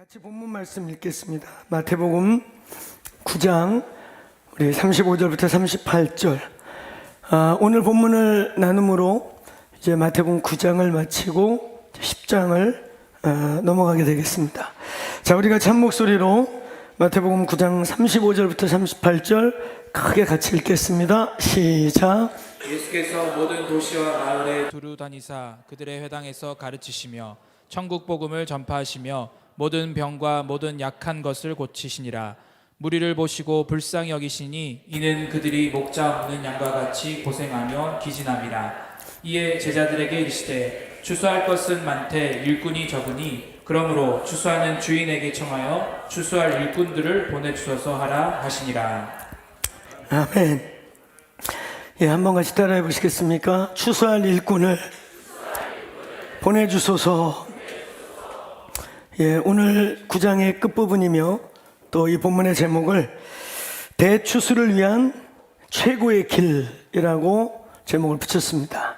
같이 본문 말씀 읽겠습니다. 마태복음 9장 우리 35절부터 38절. 오늘 본문을 나눔으로 이제 마태복음 9장을 마치고 10장을 넘어가게 되겠습니다. 자, 우리가 참 목소리로 마태복음 9장 35절부터 38절 크게 같이 읽겠습니다. 시작. 예수께서 모든 도시와 마을에 두루 다니사 그들의 회당에서 가르치시며 천국 복음을 전파하시며 모든 병과 모든 약한 것을 고치시니라. 무리를 보시고 불쌍히 여기시니 이는 그들이 목자 없는 양과 같이 고생하며 기진함이라. 이에 제자들에게 이르시되 추수할 것은 많되 일꾼이 적으니 그러므로 추수하는 주인에게 청하여 추수할 일꾼들을 보내주소서 하라 하시니라. 아멘. 예, 한번 같이 따라해 보시겠습니까? 추수할 일꾼을 보내주소서. 예, 오늘 9장의 끝부분이며 또 이 본문의 제목을 대추수를 위한 최고의 길이라고 제목을 붙였습니다.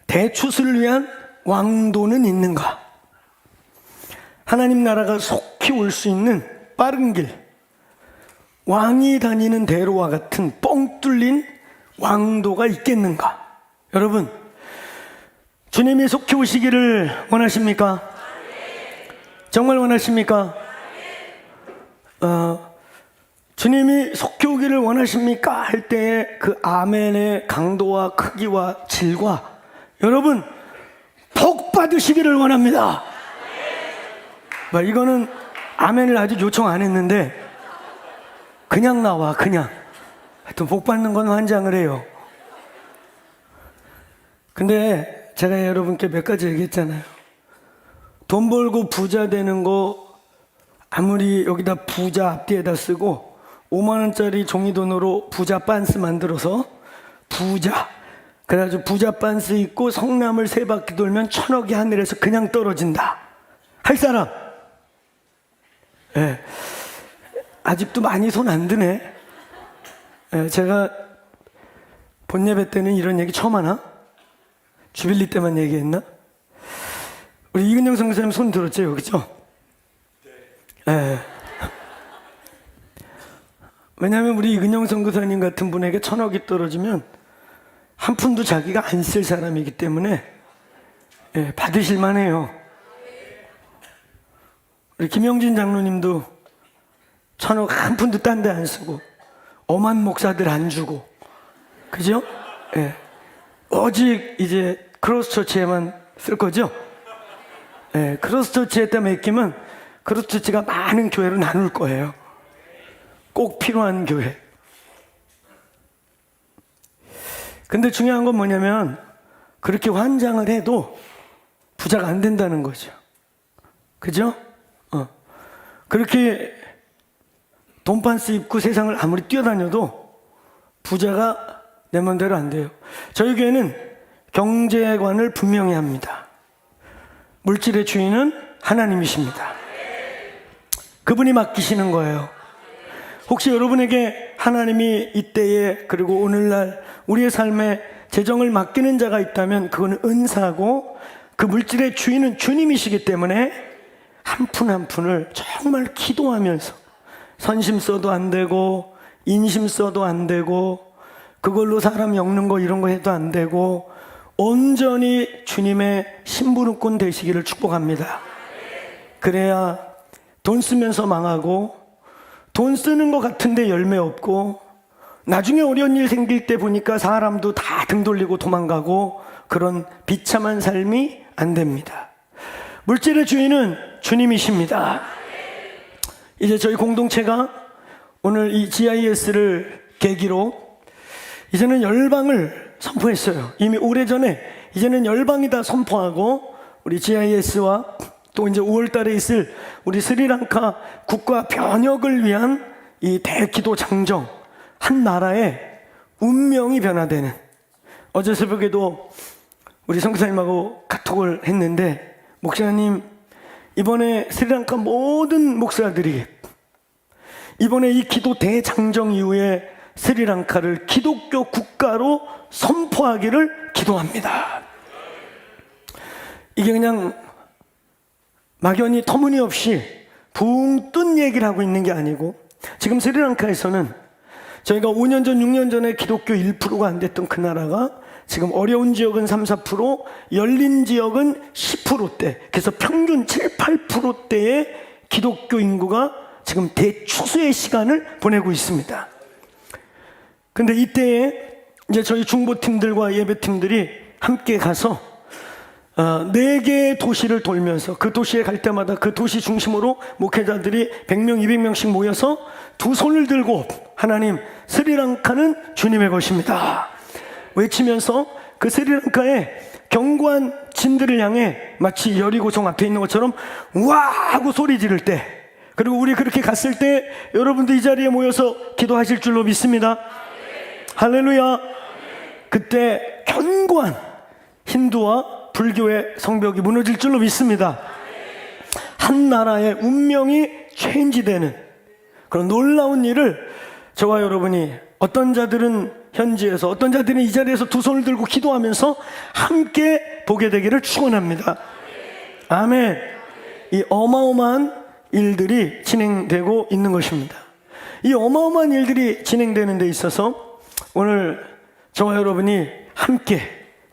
대추수를 위한 왕도는 있는가? 하나님 나라가 속히 올 수 있는 빠른 길, 왕이 다니는 대로와 같은 뻥 뚫린 왕도가 있겠는가? 여러분, 주님이 속히 오시기를 원하십니까? 정말 원하십니까? 주님이 속히 오기를 원하십니까? 할 때의 그 아멘의 강도와 크기와 질과 여러분 복 받으시기를 원합니다. 이거는 아멘을 아직 요청 안 했는데 그냥 나와. 그냥 하여튼 복 받는 건 환장을 해요. 근데 제가 여러분께 몇 가지 얘기했잖아요. 돈 벌고 부자 되는 거 아무리 여기다 부자 앞뒤에다 쓰고 5만 원짜리 종이돈으로 부자 빤스 만들어서 부자, 그래가지고 부자 빤스 입고 성남을 3바퀴 돌면 1,000억이 하늘에서 그냥 떨어진다 할 사람? 예, 아직도 많이 손 안 드네. 예, 제가 본 예배 때는 이런 얘기 처음 하나? 주빌리 때만 얘기했나? 우리 이근영 선교사님 손 들었죠, 여기죠? 네. 왜냐하면 우리 이근영 선교사님 같은 분에게 1,000억이 떨어지면 한 푼도 자기가 안 쓸 사람이기 때문에 받으실만 해요. 우리 김영진 장로님도 1,000억 한 푼도 딴 데 안 쓰고 엄한 목사들 안 주고, 그죠? 예. 오직 이제 크로스처치에만 쓸 거죠? 예, 크로스처치에다 맡기면 크로스처치가 많은 교회로 나눌 거예요. 꼭 필요한 교회. 근데 중요한 건 뭐냐면 그렇게 환장을 해도 부자가 안 된다는 거죠. 그죠? 그렇게 돈판스 입고 세상을 아무리 뛰어다녀도 부자가 내 맘대로 안 돼요. 저희 교회는 경제관을 분명히 합니다. 물질의 주인은 하나님이십니다. 그분이 맡기시는 거예요. 혹시 여러분에게 하나님이 이때에 그리고 오늘날 우리의 삶에 재정을 맡기는 자가 있다면 그거는 은사고 그 물질의 주인은 주님이시기 때문에 한 푼 한 푼을 정말 기도하면서 선심 써도 안 되고 인심 써도 안 되고 그걸로 사람 엮는 거 이런 거 해도 안 되고 온전히 주님의 심부름꾼 되시기를 축복합니다. 그래야 돈 쓰면서 망하고 돈 쓰는 것 같은데 열매 없고 나중에 어려운 일 생길 때 보니까 사람도 다 등 돌리고 도망가고 그런 비참한 삶이 안 됩니다. 물질의 주인은 주님이십니다. 이제 저희 공동체가 오늘 이 GIS를 계기로 이제는 열방을 선포했어요. 이미 오래전에 이제는 열방이다 선포하고 우리 GIS와 또 이제 5월 달에 있을 우리 스리랑카 국가 변혁을 위한 이 대기도 장정, 한 나라의 운명이 변화되는. 어제 새벽에도 우리 선교사님하고 카톡을 했는데 목사님, 이번에 스리랑카 모든 목사들이 이번에 이 기도 대장정 이후에 스리랑카를 기독교 국가로 선포하기를 기도합니다. 이게 그냥 막연히 터무니없이 붕 뜬 얘기를 하고 있는 게 아니고, 지금 스리랑카에서는 저희가 5년 전, 6년 전에 기독교 1%가 안 됐던 그 나라가 지금 어려운 지역은 3, 4%, 열린 지역은 10%대, 그래서 평균 7, 8%대의 기독교 인구가 지금 대추수의 시간을 보내고 있습니다. 근데 이때에 이제 저희 중보팀들과 예배팀들이 함께 가서 4개의 도시를 돌면서 그 도시에 갈 때마다 그 도시 중심으로 목회자들이 100명, 200명씩 모여서 두 손을 들고 하나님, 스리랑카는 주님의 것입니다 외치면서 그 스리랑카의 견고한 진들을 향해 마치 여리고성 앞에 있는 것처럼 와 하고 소리 지를 때, 그리고 우리 그렇게 갔을 때 여러분도 이 자리에 모여서 기도하실 줄로 믿습니다. 할렐루야. 그때 견고한 힌두와 불교의 성벽이 무너질 줄로 믿습니다. 한 나라의 운명이 체인지되는 그런 놀라운 일을 저와 여러분이, 어떤 자들은 현지에서, 어떤 자들은 이 자리에서 두 손을 들고 기도하면서 함께 보게 되기를 축원합니다. 아멘. 이 어마어마한 일들이 진행되고 있는 것입니다. 이 어마어마한 일들이 진행되는 데 있어서 오늘 저와 여러분이 함께,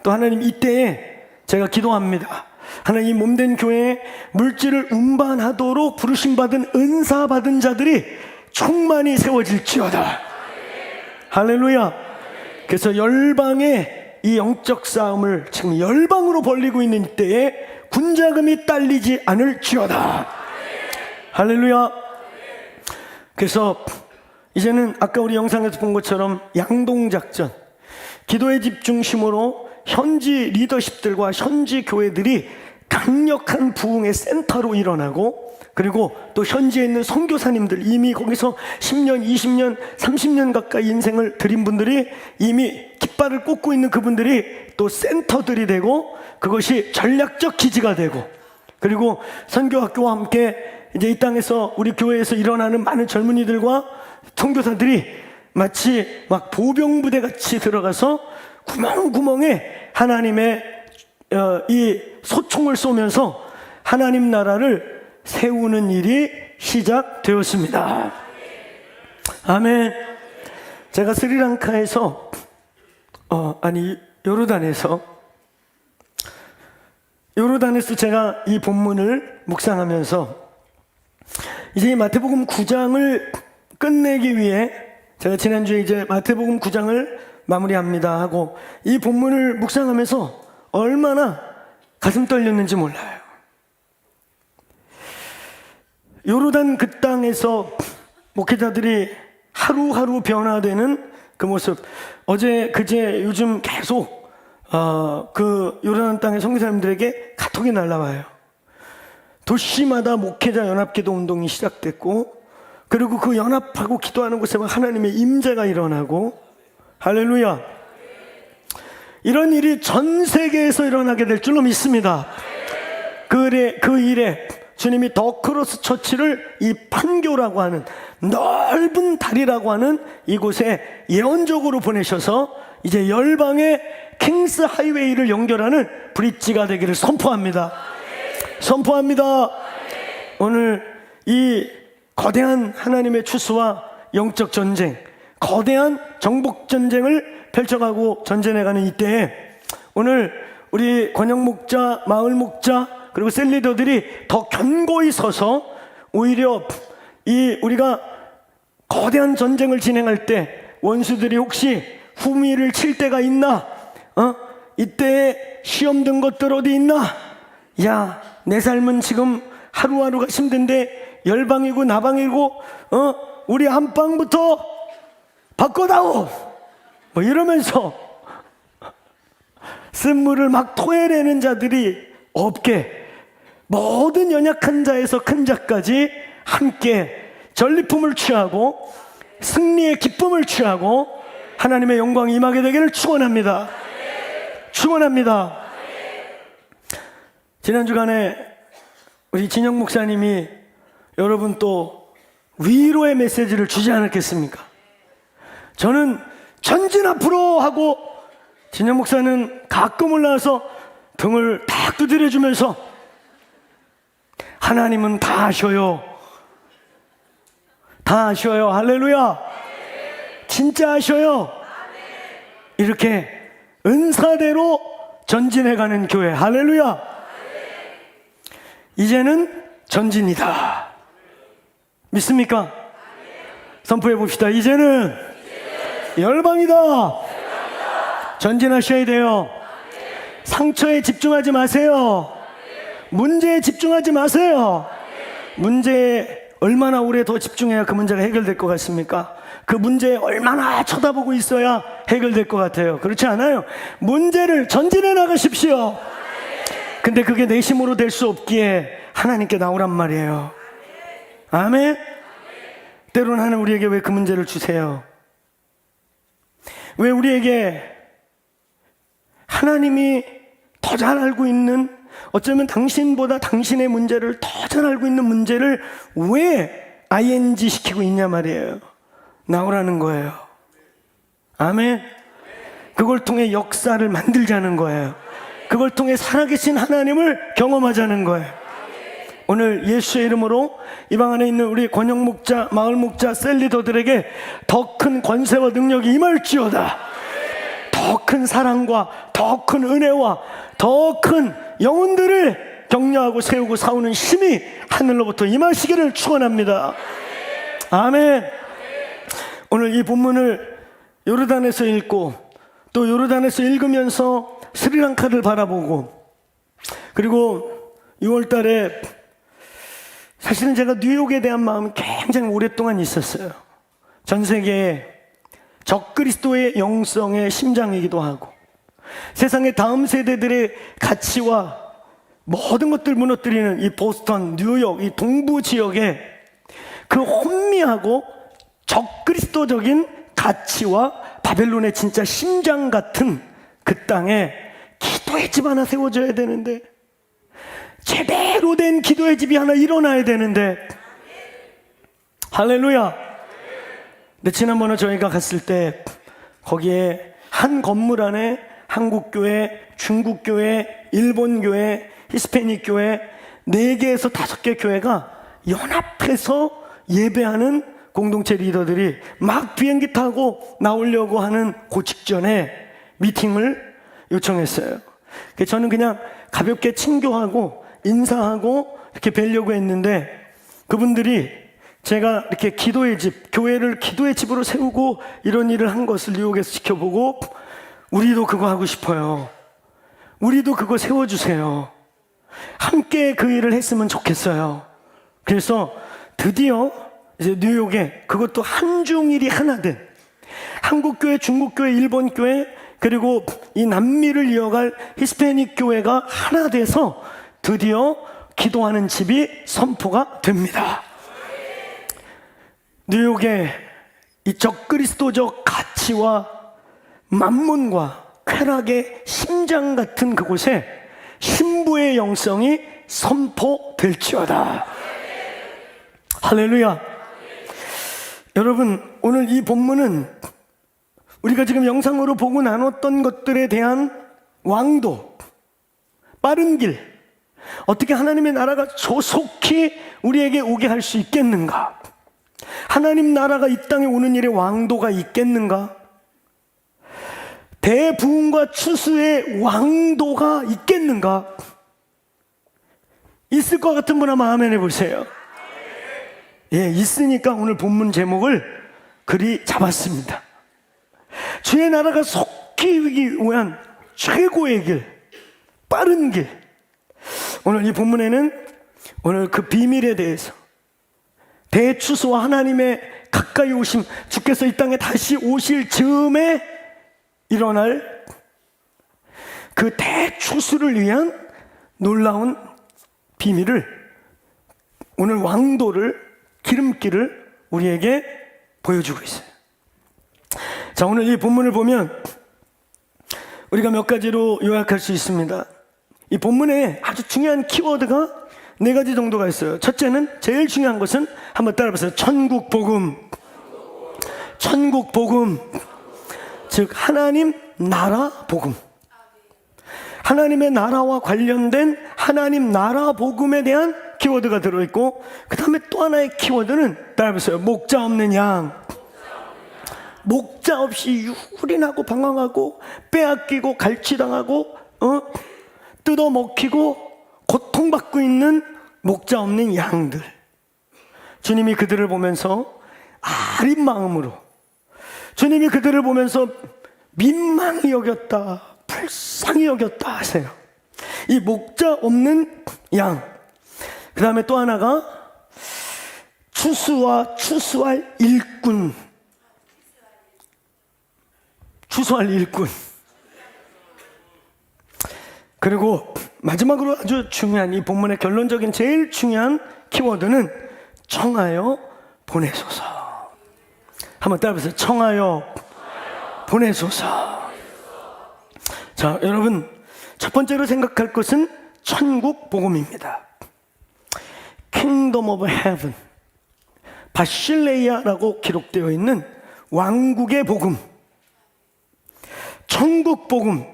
또 하나님 이때에 제가 기도합니다. 하나님 몸된 교회에 물질을 운반하도록 부르심받은 은사받은 자들이 충만히 세워질지어다. 할렐루야. 그래서 열방의 이 영적 싸움을 지금 열방으로 벌리고 있는 이때에 군자금이 딸리지 않을지어다. 할렐루야. 그래서 이제는 아까 우리 영상에서 본 것처럼 양동작전, 기도의 집중심으로 현지 리더십들과 현지 교회들이 강력한 부흥의 센터로 일어나고, 그리고 또 현지에 있는 선교사님들, 이미 거기서 10년, 20년, 30년 가까이 인생을 드린 분들이, 이미 깃발을 꽂고 있는 그분들이 또 센터들이 되고, 그것이 전략적 기지가 되고, 그리고 선교학교와 함께 이제 이 땅에서 우리 교회에서 일어나는 많은 젊은이들과 선교사들이 마치 막 보병부대 같이 들어가서 구멍구멍에 하나님의 이 소총을 쏘면서 하나님 나라를 세우는 일이 시작되었습니다. 아멘. 제가 스리랑카에서 요르단에서 제가 이 본문을 묵상하면서 이제 이 마태복음 9장을 끝내기 위해, 제가 지난주에 이제 마태복음 9장을 마무리합니다 하고 이 본문을 묵상하면서 얼마나 가슴 떨렸는지 몰라요. 요르단 그 땅에서 목회자들이 하루하루 변화되는 그 모습, 어제 그제 요즘 계속 그 요르단 땅의 선교사님들에게 카톡이 날라와요. 도시마다 목회자 연합기도 운동이 시작됐고, 그리고 그 연합하고 기도하는 곳에 하나님의 임재가 일어나고, 할렐루야. 이런 일이 전 세계에서 일어나게 될 줄로 믿습니다. 그 일에 주님이 더 크로스 처치를 이 판교라고 하는 넓은 다리라고 하는 이곳에 예언적으로 보내셔서 이제 열방의 킹스 하이웨이를 연결하는 브릿지가 되기를 선포합니다. 선포합니다. 오늘 이 거대한 하나님의 추수와 영적 전쟁, 거대한 정복 전쟁을 펼쳐가고 전쟁해가는 이때에 오늘 우리 권영 목자, 마을 목자, 그리고 셀리더들이 더 견고히 서서 오히려 우리가 거대한 전쟁을 진행할 때 원수들이 혹시 후미를 칠 때가 있나? 이때에 시험 든 것들 어디 있나? 야, 내 삶은 지금 하루하루가 힘든데 열방이고 나방이고 우리 한방부터 바꿔다오, 뭐 이러면서 쓴물을 막 토해내는 자들이 없게, 모든 연약한 자에서 큰 자까지 함께 전리품을 취하고 승리의 기쁨을 취하고 하나님의 영광이 임하게 되기를 축원합니다. 축원합니다. 지난 주간에 우리 진영 목사님이 여러분 또 위로의 메시지를 주지 않았겠습니까? 저는 전진 앞으로 하고, 진영 목사는 가끔 올라와서 등을 탁 두드려주면서 하나님은 다 아셔요. 다 아셔요. 할렐루야. 진짜 아셔요. 이렇게 은사대로 전진해가는 교회. 할렐루야. 이제는 전진이다. 믿습니까? 선포해 봅시다. 이제는 열방이다. 전진하셔야 돼요. 상처에 집중하지 마세요. 문제에 집중하지 마세요. 문제에 얼마나 오래 더 집중해야 그 문제가 해결될 것 같습니까? 그 문제에 얼마나 쳐다보고 있어야 해결될 것 같아요. 그렇지 않아요? 문제를 전진해 나가십시오. 근데 그게 내 힘으로 될 수 없기에 하나님께 나오란 말이에요. 아멘? 때로는 하나님 우리에게 왜 그 문제를 주세요? 왜 우리에게 하나님이 더 잘 알고 있는, 어쩌면 당신보다 당신의 문제를 더 잘 알고 있는 문제를 왜 ing 시키고 있냐 말이에요. 나오라는 거예요. 아멘. 그걸 통해 역사를 만들자는 거예요. 그걸 통해 살아계신 하나님을 경험하자는 거예요. 오늘 예수의 이름으로 이 방 안에 있는 우리 권영 목자, 마을 목자, 셀리더들에게 더 큰 권세와 능력이 임할지어다. 더 큰 사랑과 더 큰 은혜와 더 큰 영혼들을 격려하고 세우고 싸우는 힘이 하늘로부터 임하시기를 축원합니다. 아멘. 오늘 이 본문을 요르단에서 읽고 또 요르단에서 읽으면서 스리랑카를 바라보고, 그리고 6월 달에 사실은 제가 뉴욕에 대한 마음이 굉장히 오랫동안 있었어요. 전 세계에 적그리스도의 영성의 심장이기도 하고 세상의 다음 세대들의 가치와 모든 것들 무너뜨리는 이 보스턴, 뉴욕, 이 동부 지역에 그 혼미하고 적그리스도적인 가치와 바벨론의 진짜 심장 같은 그 땅에 기도의 집 하나 세워져야 되는데, 제대로 된 기도의 집이 하나 일어나야 되는데, 할렐루야. 근데 지난번에 저희가 갔을 때 거기에 한 건물 안에 한국교회, 중국교회, 일본교회, 히스패닉교회 4개에서 5개 교회가 연합해서 예배하는 공동체 리더들이 막 비행기 타고 나오려고 하는 그 직전에 미팅을 요청했어요. 그래서 저는 그냥 가볍게 친교하고 인사하고 이렇게 뵈려고 했는데, 그분들이 제가 이렇게 기도의 집, 교회를 기도의 집으로 세우고 이런 일을 한 것을 뉴욕에서 지켜보고, 우리도 그거 하고 싶어요. 우리도 그거 세워주세요. 함께 그 일을 했으면 좋겠어요. 그래서 드디어 이제 뉴욕에 그것도 한중일이 하나 된 한국교회, 중국교회, 일본교회, 그리고 이 남미를 이어갈 히스패닉 교회가 하나 돼서 드디어 기도하는 집이 선포가 됩니다. 뉴욕의 이 적그리스도적 가치와 만문과 쾌락의 심장 같은 그곳에 신부의 영성이 선포될지어다. 할렐루야. 여러분, 오늘 이 본문은 우리가 지금 영상으로 보고 나눴던 것들에 대한 왕도, 빠른 길, 어떻게 하나님의 나라가 조속히 우리에게 오게 할 수 있겠는가? 하나님 나라가 이 땅에 오는 일에 왕도가 있겠는가? 대부흥과 추수의 왕도가 있겠는가? 있을 것 같은 분 한번 아멘 해보세요. 예, 있으니까 오늘 본문 제목을 그리 잡았습니다. 주의 나라가 속히 오기 위한 최고의 길, 빠른 길. 오늘 이 본문에는 오늘 그 비밀에 대해서, 대추수와 하나님의 가까이 오심, 주께서 이 땅에 다시 오실 즈음에 일어날 그 대추수를 위한 놀라운 비밀을, 오늘 왕도를, 기름길을 우리에게 보여주고 있어요. 자, 오늘 이 본문을 보면 우리가 몇 가지로 요약할 수 있습니다. 이 본문에 아주 중요한 키워드가 4가지 정도가 있어요. 첫째는, 제일 중요한 것은 한번 따라해보세요. 천국 복음. 천국 복음. 즉 하나님 나라 복음. 하나님의 나라와 관련된 하나님 나라 복음에 대한 키워드가 들어있고, 그 다음에 또 하나의 키워드는 따라해보세요. 목자 없는 양. 목자 없이 유린하고 방황하고 빼앗기고 갈취당하고 뜯어먹히고 고통받고 있는 목자 없는 양들. 주님이 그들을 보면서 아린 마음으로, 주님이 그들을 보면서 민망히 여겼다, 불쌍히 여겼다 하세요. 이 목자 없는 양. 그 다음에 또 하나가 추수와 추수할 일꾼. 추수할 일꾼. 그리고 마지막으로 아주 중요한, 이 본문의 결론적인 제일 중요한 키워드는 청하여 보내소서. 한번 따라해보세요. 청하여 보내소서. 자, 여러분, 첫 번째로 생각할 것은 천국 복음입니다. Kingdom of Heaven, 바실레이아라고 기록되어 있는 왕국의 복음, 천국 복음,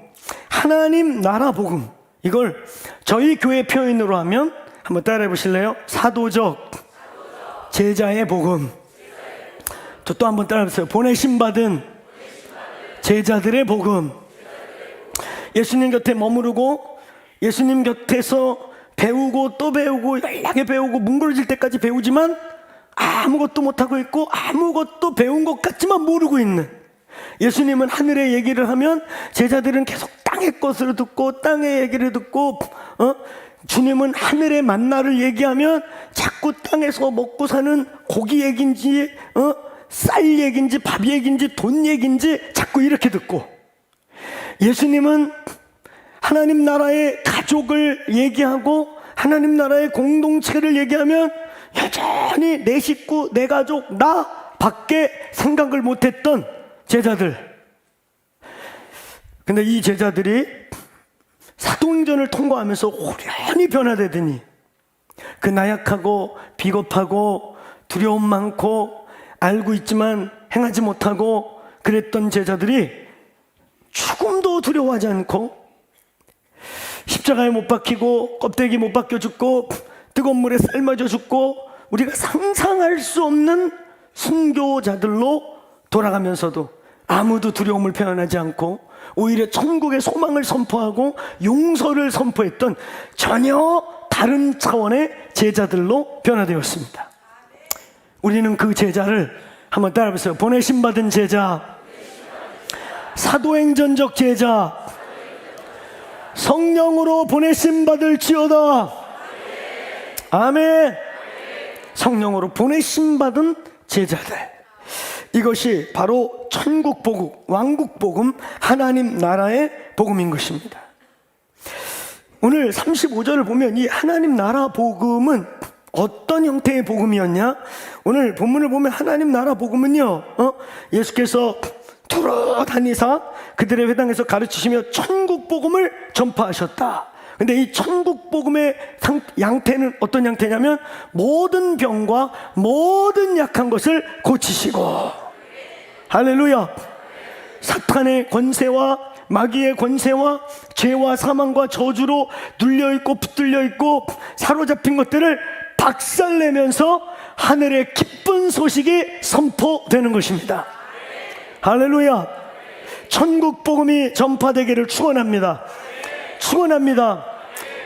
하나님 나라 복음. 이걸 저희 교회 표현으로 하면 한번 따라해 보실래요? 사도적 제자의 복음. 저 또 한번 따라해 보세요. 보내심 받은 제자들의 복음. 예수님 곁에 머무르고 예수님 곁에서 배우고 또 배우고 연락에 배우고 뭉그러질 때까지 배우지만 아무것도 못하고 있고 아무것도 배운 것 같지만 모르고 있는, 예수님은 하늘의 얘기를 하면 제자들은 계속 땅의 것을 듣고 땅의 얘기를 듣고, 주님은 하늘의 만나를 얘기하면 자꾸 땅에서 먹고 사는 고기 얘기인지 쌀 얘기인지 밥 얘기인지 돈 얘기인지 자꾸 이렇게 듣고, 예수님은 하나님 나라의 가족을 얘기하고 하나님 나라의 공동체를 얘기하면 여전히 내 식구, 내 가족, 나 밖에 생각을 못했던 제자들. 근데 이 제자들이 사도행전을 통과하면서 호련히 변화되더니 그 나약하고 비겁하고 두려움 많고 알고 있지만 행하지 못하고 그랬던 제자들이 죽음도 두려워하지 않고 십자가에 못 박히고 껍데기 못 박혀 죽고 뜨거운 물에 삶아져 죽고 우리가 상상할 수 없는 순교자들로 돌아가면서도 아무도 두려움을 표현하지 않고 오히려 천국의 소망을 선포하고 용서를 선포했던 전혀 다른 차원의 제자들로 변화되었습니다. 우리는 그 제자를 한번 따라해보세요. 보내심 받은 제자, 사도행전적 제자, 성령으로 보내심 받을지어다. 아멘. 성령으로 보내심 받은 제자들. 이것이 바로 천국 복음, 왕국 복음, 하나님 나라의 복음인 것입니다. 오늘 35절을 보면 이 하나님 나라 복음은 어떤 형태의 복음이었냐? 오늘 본문을 보면 하나님 나라 복음은요, 예수께서 두루 다니사 그들의 회당에서 가르치시며 천국 복음을 전파하셨다. 근데 이 천국 복음의 양태는 어떤 양태냐면 모든 병과 모든 약한 것을 고치시고, 할렐루야, 사탄의 권세와 마귀의 권세와 죄와 사망과 저주로 눌려있고 붙들려있고 사로잡힌 것들을 박살내면서 하늘의 기쁜 소식이 선포되는 것입니다. 할렐루야. 천국 복음이 전파되기를 축원합니다. 축원합니다.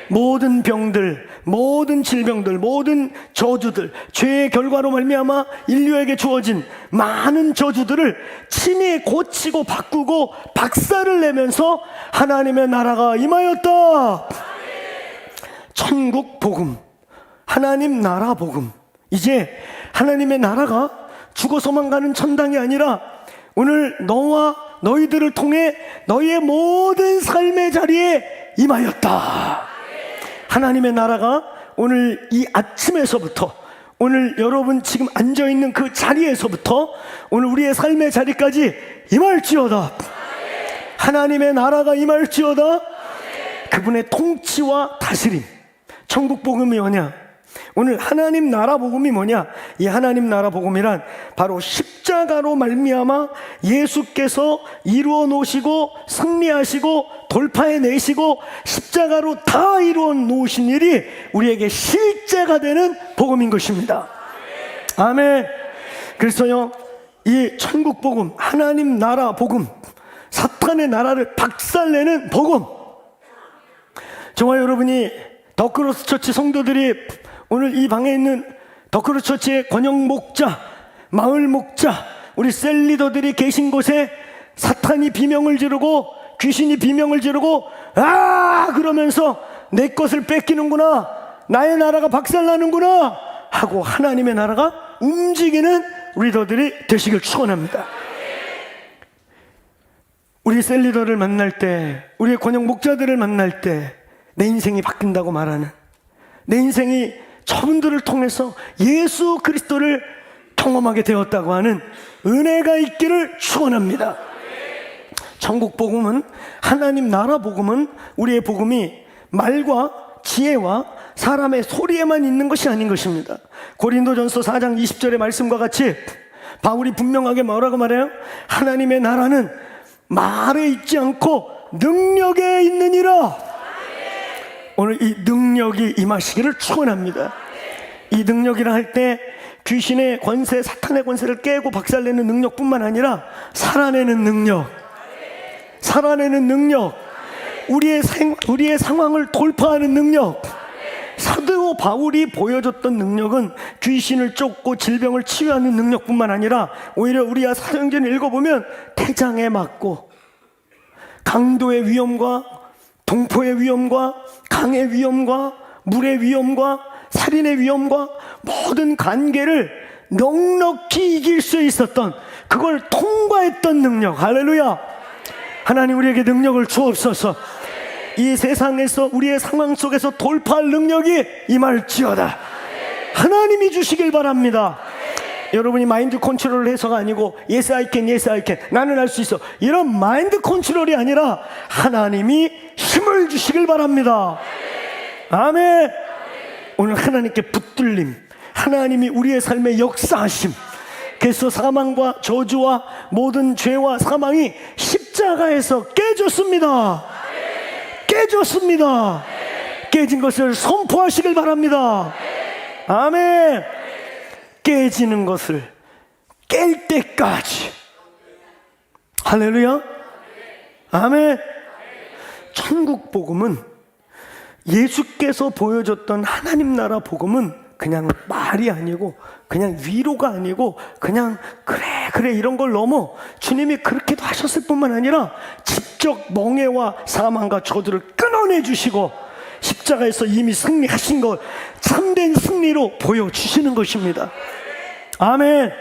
모든 병들, 모든 질병들, 모든 저주들, 죄의 결과로 말미암아 인류에게 주어진 많은 저주들을 친히 고치고 바꾸고 박살을 내면서 하나님의 나라가 임하였다. 천국 복음, 하나님 나라 복음. 이제 하나님의 나라가 죽어서만 가는 천당이 아니라 오늘 너와 너희들을 통해 너희의 모든 삶의 자리에 임하였다. 하나님의 나라가 오늘 이 아침에서부터, 오늘 여러분 지금 앉아있는 그 자리에서부터 오늘 우리의 삶의 자리까지 임할지어다. 하나님의 나라가 임할지어다. 그분의 통치와 다스림. 천국 복음이 뭐냐? 오늘 하나님 나라 복음이 뭐냐? 이 하나님 나라 복음이란 바로 십자가 십자가로 말미암아 예수께서 이루어 놓으시고 승리하시고 돌파해내시고 십자가로 다 이루어 놓으신 일이 우리에게 실제가 되는 복음인 것입니다. 아멘. 그래서요, 이 천국 복음, 하나님 나라 복음, 사탄의 나라를 박살내는 복음, 저와 여러분이 더크로스 처치 성도들이 오늘 이 방에 있는 더크로스 처치의 권영 목자, 마을 목자, 우리 셀 리더들이 계신 곳에 사탄이 비명을 지르고 귀신이 비명을 지르고 아 그러면서 내 것을 뺏기는구나, 나의 나라가 박살나는구나 하고 하나님의 나라가 움직이는 리더들이 되시길 축원합니다. 우리 셀 리더를 만날 때, 우리의 권영 목자들을 만날 때 내 인생이 바뀐다고 말하는, 내 인생이 저분들을 통해서 예수 그리스도를 경험하게 되었다고 하는 은혜가 있기를 축원합니다. 천국 복음은, 하나님 나라 복음은, 우리의 복음이 말과 지혜와 사람의 소리에만 있는 것이 아닌 것입니다. 고린도전서 4장 20절의 말씀과 같이 바울이 분명하게 뭐라고 말해요? 하나님의 나라는 말에 있지 않고 능력에 있느니라. 오늘 이 능력이 임하시기를 축원합니다. 이 능력이라 할 때 귀신의 권세, 사탄의 권세를 깨고 박살내는 능력뿐만 아니라 살아내는 능력, 살아내는 능력, 우리의 상황을 돌파하는 능력. 사도 바울이 보여줬던 능력은 귀신을 쫓고 질병을 치유하는 능력뿐만 아니라 오히려 우리가 사도행전을 읽어보면 태장에 맞고 강도의 위험과 동포의 위험과 강의 위험과 물의 위험과 살인의 위험과 모든 관계를 넉넉히 이길 수 있었던, 그걸 통과했던 능력. 할렐루야. 하나님 우리에게 능력을 주옵소서. 이 세상에서 우리의 상황 속에서 돌파할 능력이 임할지어다. 하나님이 주시길 바랍니다. 여러분이 마인드 컨트롤을 해서가 아니고 yes I can, yes I can, 나는 할 수 있어, 이런 마인드 컨트롤이 아니라 하나님이 힘을 주시길 바랍니다. 아멘. 오늘 하나님께 붙들림, 하나님이 우리의 삶에 역사하심, 그래서 사망과 저주와 모든 죄와 사망이 십자가에서 깨졌습니다. 깨졌습니다. 깨진 것을 선포하시길 바랍니다. 아멘. 깨지는 것을 깰 때까지. 할렐루야. 아멘. 천국 복음은, 예수께서 보여줬던 하나님 나라 복음은 그냥 말이 아니고, 그냥 위로가 아니고, 그냥 그래 이런 걸 넘어 주님이 그렇게도 하셨을 뿐만 아니라 직접 멍에와 사망과 저주를 끊어내 주시고 십자가에서 이미 승리하신 것, 참된 승리로 보여주시는 것입니다. 아멘.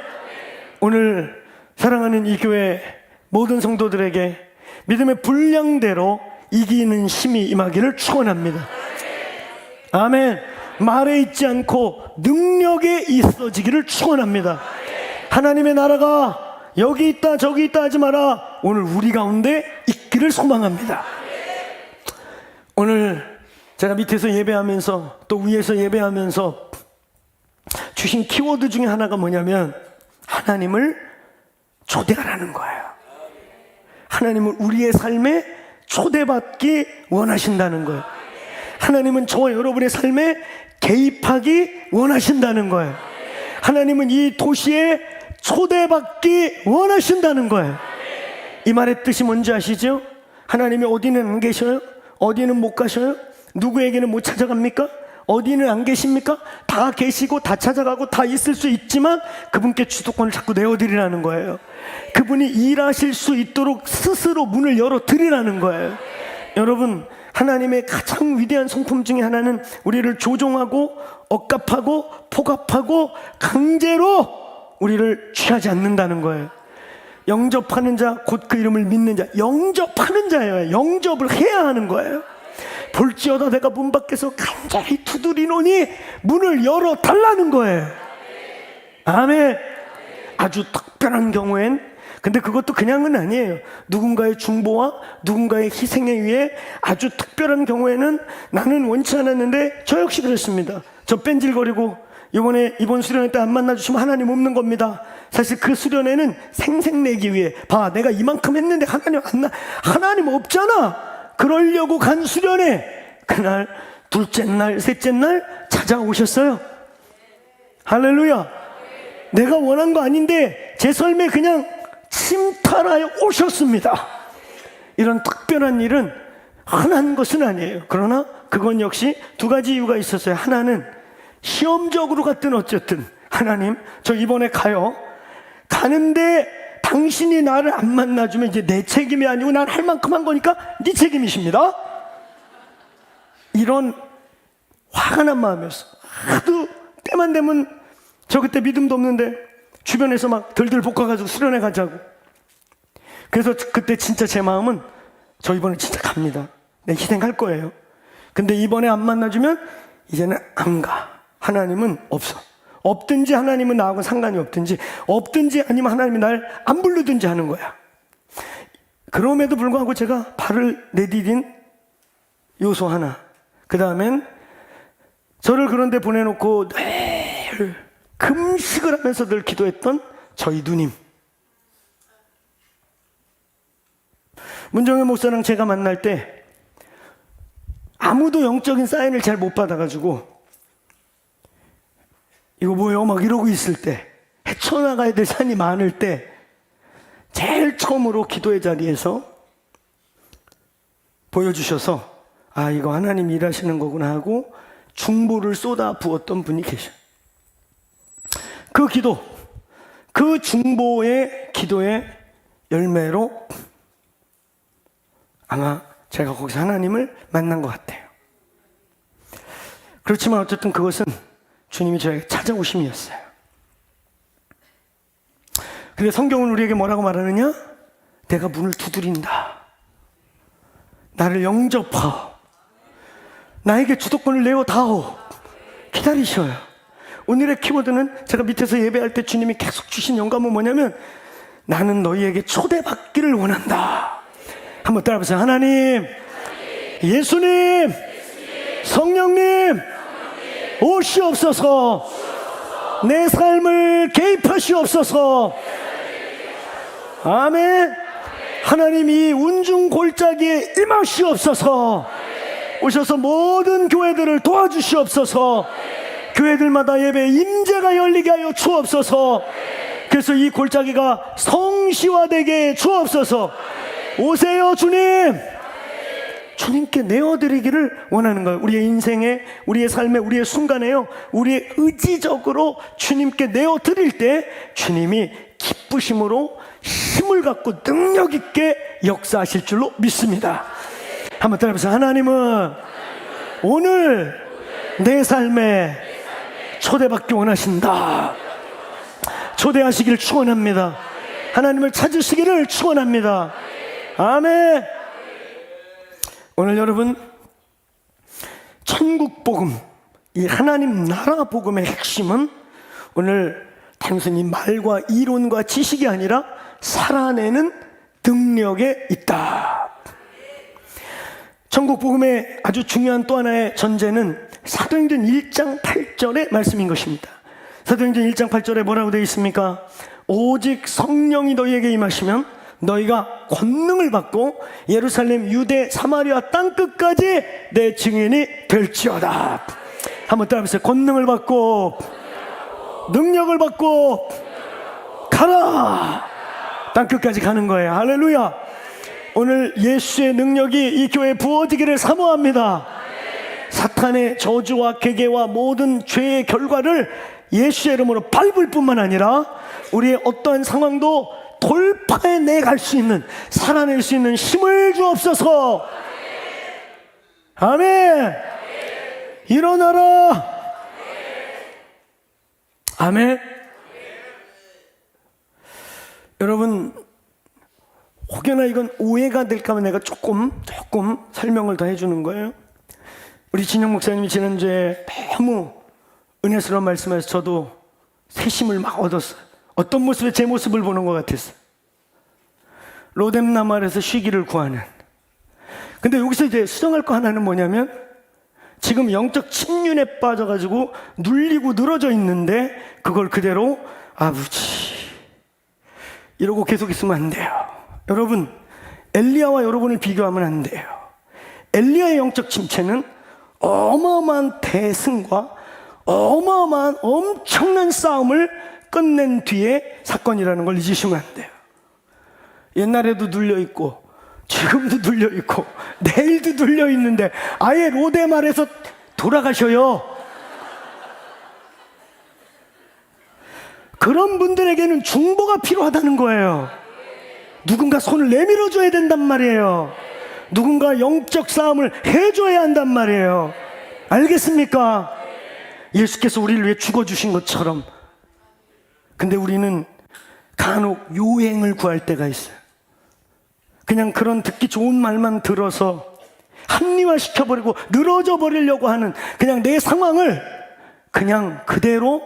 오늘 사랑하는 이 교회 모든 성도들에게 믿음의 분량대로 이기는 힘이 임하기를 축원합니다. 아멘. 말에 있지 않고 능력에 있어지기를 축원합니다. 하나님의 나라가 여기 있다 저기 있다 하지 마라, 오늘 우리 가운데 있기를 소망합니다. 오늘 제가 밑에서 예배하면서 또 위에서 예배하면서 주신 키워드 중에 하나가 뭐냐면 하나님을 초대하라는 거예요. 하나님은 우리의 삶에 초대받기 원하신다는 거예요. 하나님은 저와 여러분의 삶에 개입하기 원하신다는 거예요. 하나님은 이 도시에 초대받기 원하신다는 거예요. 이 말의 뜻이 뭔지 아시죠? 하나님이 어디는 안 계셔요? 어디는 못 가셔요? 누구에게는 못 찾아갑니까? 어디는 안 계십니까? 다 계시고 다 찾아가고 다 있을 수 있지만 그분께 주도권을 자꾸 내어드리라는 거예요. 그분이 일하실 수 있도록 스스로 문을 열어드리라는 거예요. 여러분, 하나님의 가장 위대한 성품 중에 하나는 우리를 조종하고 억압하고 포갑하고 강제로 우리를 취하지 않는다는 거예요. 영접하는 자, 곧 그 이름을 믿는 자, 영접하는 자예요. 영접을 해야 하는 거예요. 볼지어다 내가 문 밖에서 간절히 두드리노니 문을 열어달라는 거예요. 아멘. 아주 특별한 경우엔, 근데 그것도 그냥은 아니에요. 누군가의 중보와 누군가의 희생에 의해 아주 특별한 경우에는 나는 원치 않았는데 저 역시 그랬습니다. 저 뺀질거리고 이번 수련회 때 안 만나주시면 하나님 없는 겁니다. 사실 그 수련회는 생색내기 위해, 봐, 내가 이만큼 했는데 하나님 없잖아, 그러려고 간 수련회. 그날 둘째 날 셋째 날 찾아오셨어요. 할렐루야. 내가 원한 거 아닌데 제 삶에 그냥 침탈하여 오셨습니다. 이런 특별한 일은 흔한 것은 아니에요. 그러나 그건 역시 두 가지 이유가 있었어요. 하나는 시험적으로 갔든 어쨌든, 하나님 저 이번에 가는데 당신이 나를 안 만나주면 이제 내 책임이 아니고 난 할 만큼 한 거니까 네 책임이십니다. 이런 화가 난 마음이었어. 하도 때만 되면, 저 그때 믿음도 없는데 주변에서 막 들들 볶아가지고 수련회 가자고. 그래서 그때 진짜 제 마음은 저 이번에 진짜 갑니다. 내가 희생할 거예요. 근데 이번에 안 만나주면 이제는 안 가. 하나님은 없어. 없든지 하나님은 나하고 상관이 없든지 아니면 하나님이 날 안 부르든지 하는 거야. 그럼에도 불구하고 제가 발을 내디딘 요소 하나. 그 다음엔 저를 그런 데 보내놓고 늘 금식을 하면서 늘 기도했던 저희 누님. 문정현 목사랑 제가 만날 때 아무도 영적인 사인을 잘 못 받아가지고 이거 뭐예요? 막 이러고 있을 때, 헤쳐나가야 될 산이 많을 때 제일 처음으로 기도의 자리에서 보여주셔서, 아, 이거 하나님 일하시는 거구나 하고 중보를 쏟아 부었던 분이 계셔요. 그 기도, 그 중보의 기도의 열매로 아마 제가 거기서 하나님을 만난 것 같아요. 그렇지만 어쨌든 그것은 주님이 저에게 찾아오심이었어요. 근데 성경은 우리에게 뭐라고 말하느냐? 내가 문을 두드린다. 나를 영접하오. 나에게 주도권을 내어다오. 기다리셔요. 오늘의 키워드는 제가 밑에서 예배할 때 주님이 계속 주신 영감은 뭐냐면, 나는 너희에게 초대받기를 원한다. 한번 따라해보세요. 하나님, 예수님, 성령님, 오시옵소서. 내 삶을 개입하시옵소서. 아멘. 하나님, 이 운중 골짜기에 임하시옵소서. 오셔서 모든 교회들을 도와주시옵소서. 교회들마다 예배 임재가 열리게 하여 주옵소서. 그래서 이 골짜기가 성시화되게 주옵소서. 오세요 주님. 주님께 내어드리기를 원하는 거예요. 우리의 인생에, 우리의 삶에, 우리의 순간에요, 우리의 의지적으로 주님께 내어드릴 때 주님이 기쁘심으로 힘을 갖고 능력 있게 역사하실 줄로 믿습니다. 한번 따라해보세요. 하나님은 오늘 내 삶에 초대받기 원하신다. 초대하시기를 축원합니다. 하나님을 찾으시기를 축원합니다. 아멘. 오늘 여러분, 천국 복음, 이 하나님 나라 복음의 핵심은 오늘 단순히 말과 이론과 지식이 아니라 살아내는 능력에 있다. 천국 복음의 아주 중요한 또 하나의 전제는 사도행전 1장 8절의 말씀인 것입니다. 사도행전 1장 8절에 뭐라고 되어 있습니까? 오직 성령이 너희에게 임하시면 너희가 권능을 받고 예루살렘, 유대, 사마리아 땅끝까지 내 증인이 될지어다. 한번 따라해보세요. 권능을 받고 능력을 받고 가라. 땅끝까지 가는 거예요. 할렐루야. 오늘 예수의 능력이 이 교회에 부어지기를 사모합니다. 사탄의 저주와 괴계와 모든 죄의 결과를 예수의 이름으로 밟을 뿐만 아니라 우리의 어떠한 상황도 돌파해 갈 수 있는, 살아낼 수 있는 힘을 주옵소서. 아멘. 일어나라. 아멘. 여러분, 혹여나 이건 오해가 될까봐 내가 조금 설명을 더 해주는 거예요. 우리 진영 목사님이 지난주에 너무 은혜스러운 말씀에서 저도 새심을 막 얻었어요. 어떤 모습에 제 모습을 보는 것 같았어요. 로뎀나무 아래서 쉬기를 구하는. 근데 여기서 이제 수정할 거 하나는 뭐냐면, 지금 영적 침륜에 빠져가지고 눌리고 늘어져 있는데 그걸 그대로 아버지 이러고 계속 있으면 안 돼요. 여러분, 엘리야와 여러분을 비교하면 안 돼요. 엘리야의 영적 침체는 어마어마한 대승과 어마어마한 엄청난 싸움을 끝낸 뒤에 사건이라는 걸 잊으시면 안 돼요. 옛날에도 눌려있고 지금도 눌려있고 내일도 눌려있는데 아예 로데말에서 돌아가셔요. 그런 분들에게는 중보가 필요하다는 거예요. 누군가 손을 내밀어줘야 된단 말이에요. 누군가 영적 싸움을 해줘야 한단 말이에요. 알겠습니까? 예수께서 우리를 위해 죽어주신 것처럼. 근데 우리는 간혹 요행을 구할 때가 있어요. 그냥 그런 듣기 좋은 말만 들어서 합리화시켜버리고 늘어져 버리려고 하는, 그냥 내 상황을 그냥 그대로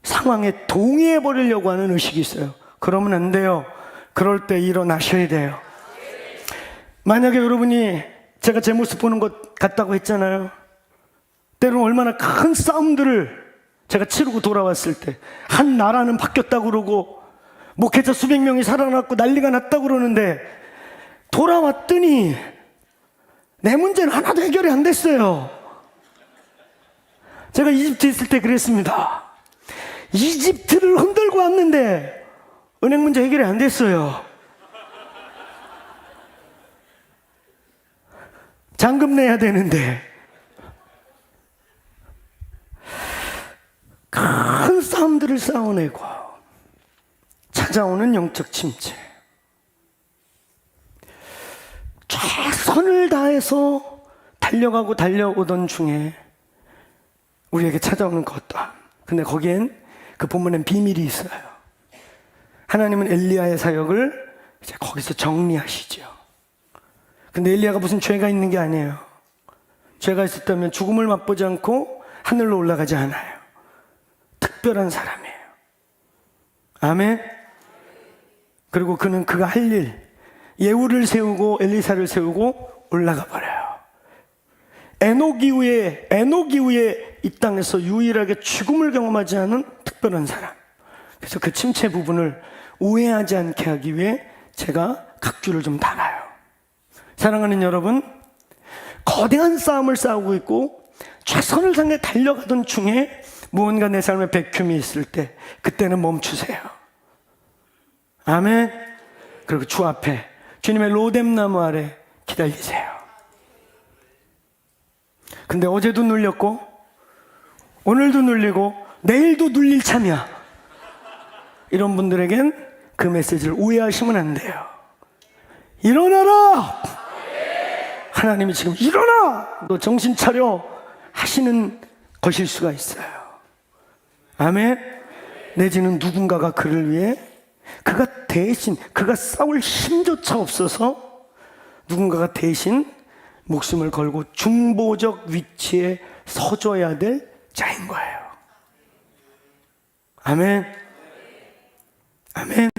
상황에 동의해버리려고 하는 의식이 있어요. 그러면 안 돼요. 그럴 때 일어나셔야 돼요. 만약에 여러분이, 제가 제 모습 보는 것 같다고 했잖아요. 때로는 얼마나 큰 싸움들을 제가 치르고 돌아왔을 때 한 나라는 바뀌었다고 그러고 목회자 수백 명이 살아났고 난리가 났다고 그러는데 돌아왔더니 내 문제는 하나도 해결이 안 됐어요. 제가 이집트에 있을 때 그랬습니다. 이집트를 흔들고 왔는데 은행 문제 해결이 안 됐어요. 잔금 내야 되는데. 큰 싸움들을 싸워내고 찾아오는 영적 침체. 최선을 다해서 달려오던 중에 우리에게 찾아오는 것도. 근데 거기엔, 그 본문엔 비밀이 있어요. 하나님은 엘리야의 사역을 이제 거기서 정리하시죠. 근데 엘리야가 무슨 죄가 있는 게 아니에요. 죄가 있었다면 죽음을 맛보지 않고 하늘로 올라가지 않아요. 특별한 사람이에요. 아멘. 그리고 그는 그가 할 일, 예후를 세우고 엘리사를 세우고 올라가 버려요. 에녹 이후에 이 땅에서 유일하게 죽음을 경험하지 않은 특별한 사람. 그래서 그 침체 부분을 오해하지 않게 하기 위해 제가 각주를 좀 달아요. 사랑하는 여러분, 거대한 싸움을 싸우고 있고 최선을 다해 달려가던 중에 무언가 내 삶에 백흉이 있을 때 그때는 멈추세요. 아멘. 그리고 주 앞에 주님의 로뎀나무 아래 기다리세요. 근데 어제도 눌렸고 오늘도 눌리고 내일도 눌릴 참이야. 이런 분들에겐 그 메시지를 오해하시면 안 돼요. 일어나라! 하나님이 지금 일어나! 너 정신 차려! 하시는 것일 수가 있어요. 아멘. 내지는 누군가가 그를 위해, 그가 대신, 그가 싸울 힘조차 없어서 누군가가 대신 목숨을 걸고 중보적 위치에 서줘야 될 자인 거예요. 아멘. 아멘.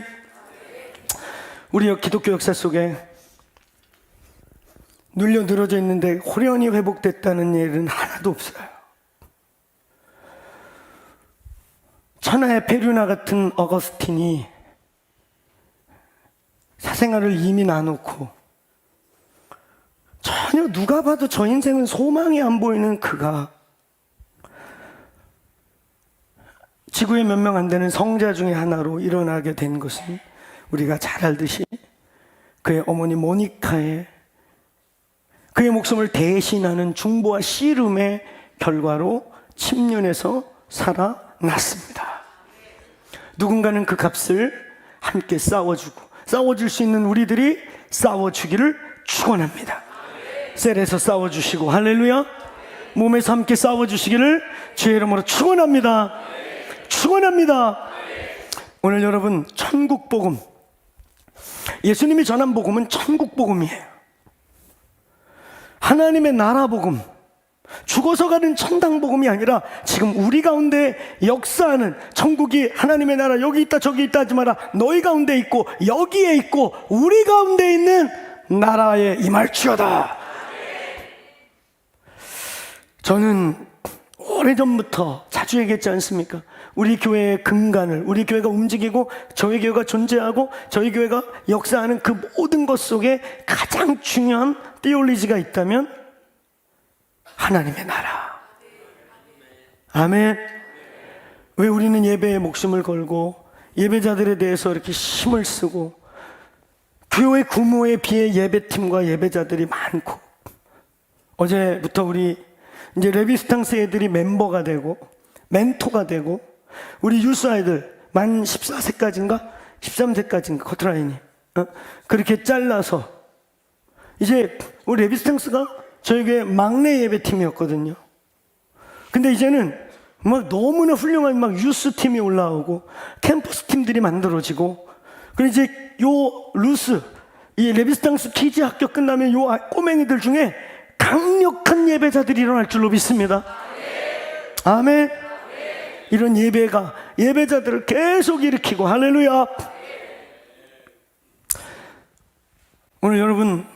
우리 기독교 역사 속에 눌려 늘어져 있는데 호련히 회복됐다는 일은 하나도 없어요. 천하의 페류나 같은 어거스틴이 사생활을 이미 나놓고 전혀 누가 봐도 저 인생은 소망이 안 보이는 그가 지구의 몇 명 안 되는 성자 중에 하나로 일어나게 된 것은 우리가 잘 알듯이 그의 어머니 모니카의 그의 목숨을 대신하는 중보와 씨름의 결과로 침륜에서 살아났습니다. 누군가는 그 값을 함께 싸워줄 수 있는 우리들이 싸워주기를 축원합니다. 셀에서 싸워주시고 할렐루야. 몸에서 함께 싸워주시기를 주의 이름으로 축원합니다. 축원합니다. 오늘 여러분, 천국 복음, 예수님이 전한 복음은 천국 복음이에요. 하나님의 나라 복음, 죽어서 가는 천당 복음이 아니라 지금 우리 가운데 역사하는, 천국이 하나님의 나라 여기 있다 저기 있다 하지 마라, 너희 가운데 있고 여기에 있고 우리 가운데 있는 나라에 임할지어다. 저는 오래전부터 자주 얘기했지 않습니까? 우리 교회의 근간을, 우리 교회가 움직이고 저희 교회가 존재하고 저희 교회가 역사하는 그 모든 것 속에 가장 중요한 띠올리지가 있다면 하나님의 나라. 아멘. 왜 우리는 예배에 목숨을 걸고 예배자들에 대해서 이렇게 힘을 쓰고 교회 규모에 비해 예배팀과 예배자들이 많고, 어제부터 우리 이제 레비스탕스 애들이 멤버가 되고 멘토가 되고, 우리 유스 아이들 만 14세까지인가 13세까지인가 커트라인이 그렇게 잘라서 이제 우리 레비스탕스가 저에게 막내 예배팀이었거든요. 근데 이제는 막 너무나 훌륭한 막 유스 팀이 올라오고 캠퍼스 팀들이 만들어지고, 그리고 이제 요 루스, 이 레비스탕스 키즈 학교 끝나면 요 꼬맹이들 중에 강력한 예배자들이 일어날 줄로 믿습니다. 아멘. 이런 예배가 예배자들을 계속 일으키고, 할렐루야. 오늘 여러분,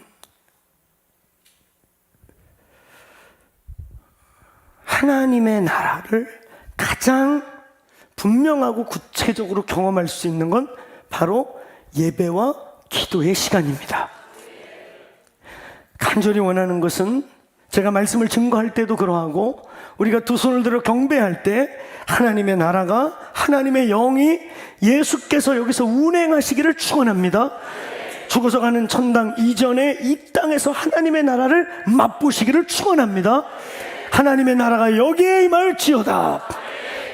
하나님의 나라를 가장 분명하고 구체적으로 경험할 수 있는 건 바로 예배와 기도의 시간입니다. 간절히 원하는 것은 제가 말씀을 증거할 때도 그러하고 우리가 두 손을 들어 경배할 때 하나님의 나라가, 하나님의 영이 예수께서 여기서 운행하시기를 축원합니다. 죽어서 가는 천당 이전에 이 땅에서 하나님의 나라를 맛보시기를 축원합니다. 하나님의 나라가 여기에 임할지어다.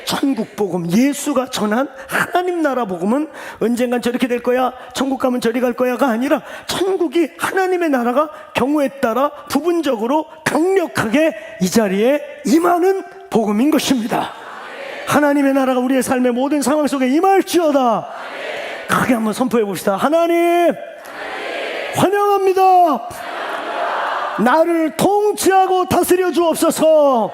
천국 복음, 예수가 전한 하나님 나라 복음은 언젠간 저렇게 될 거야, 천국 가면 저리 갈 거야가 아니라 천국이, 하나님의 나라가 경우에 따라 부분적으로 강력하게 이 자리에 임하는 복음인 것입니다. 하나님의 나라가 우리의 삶의 모든 상황 속에 임할지어다. 크게 한번 선포해 봅시다. 하나님, 환영합니다. 나를 통치하고 다스려 주옵소서.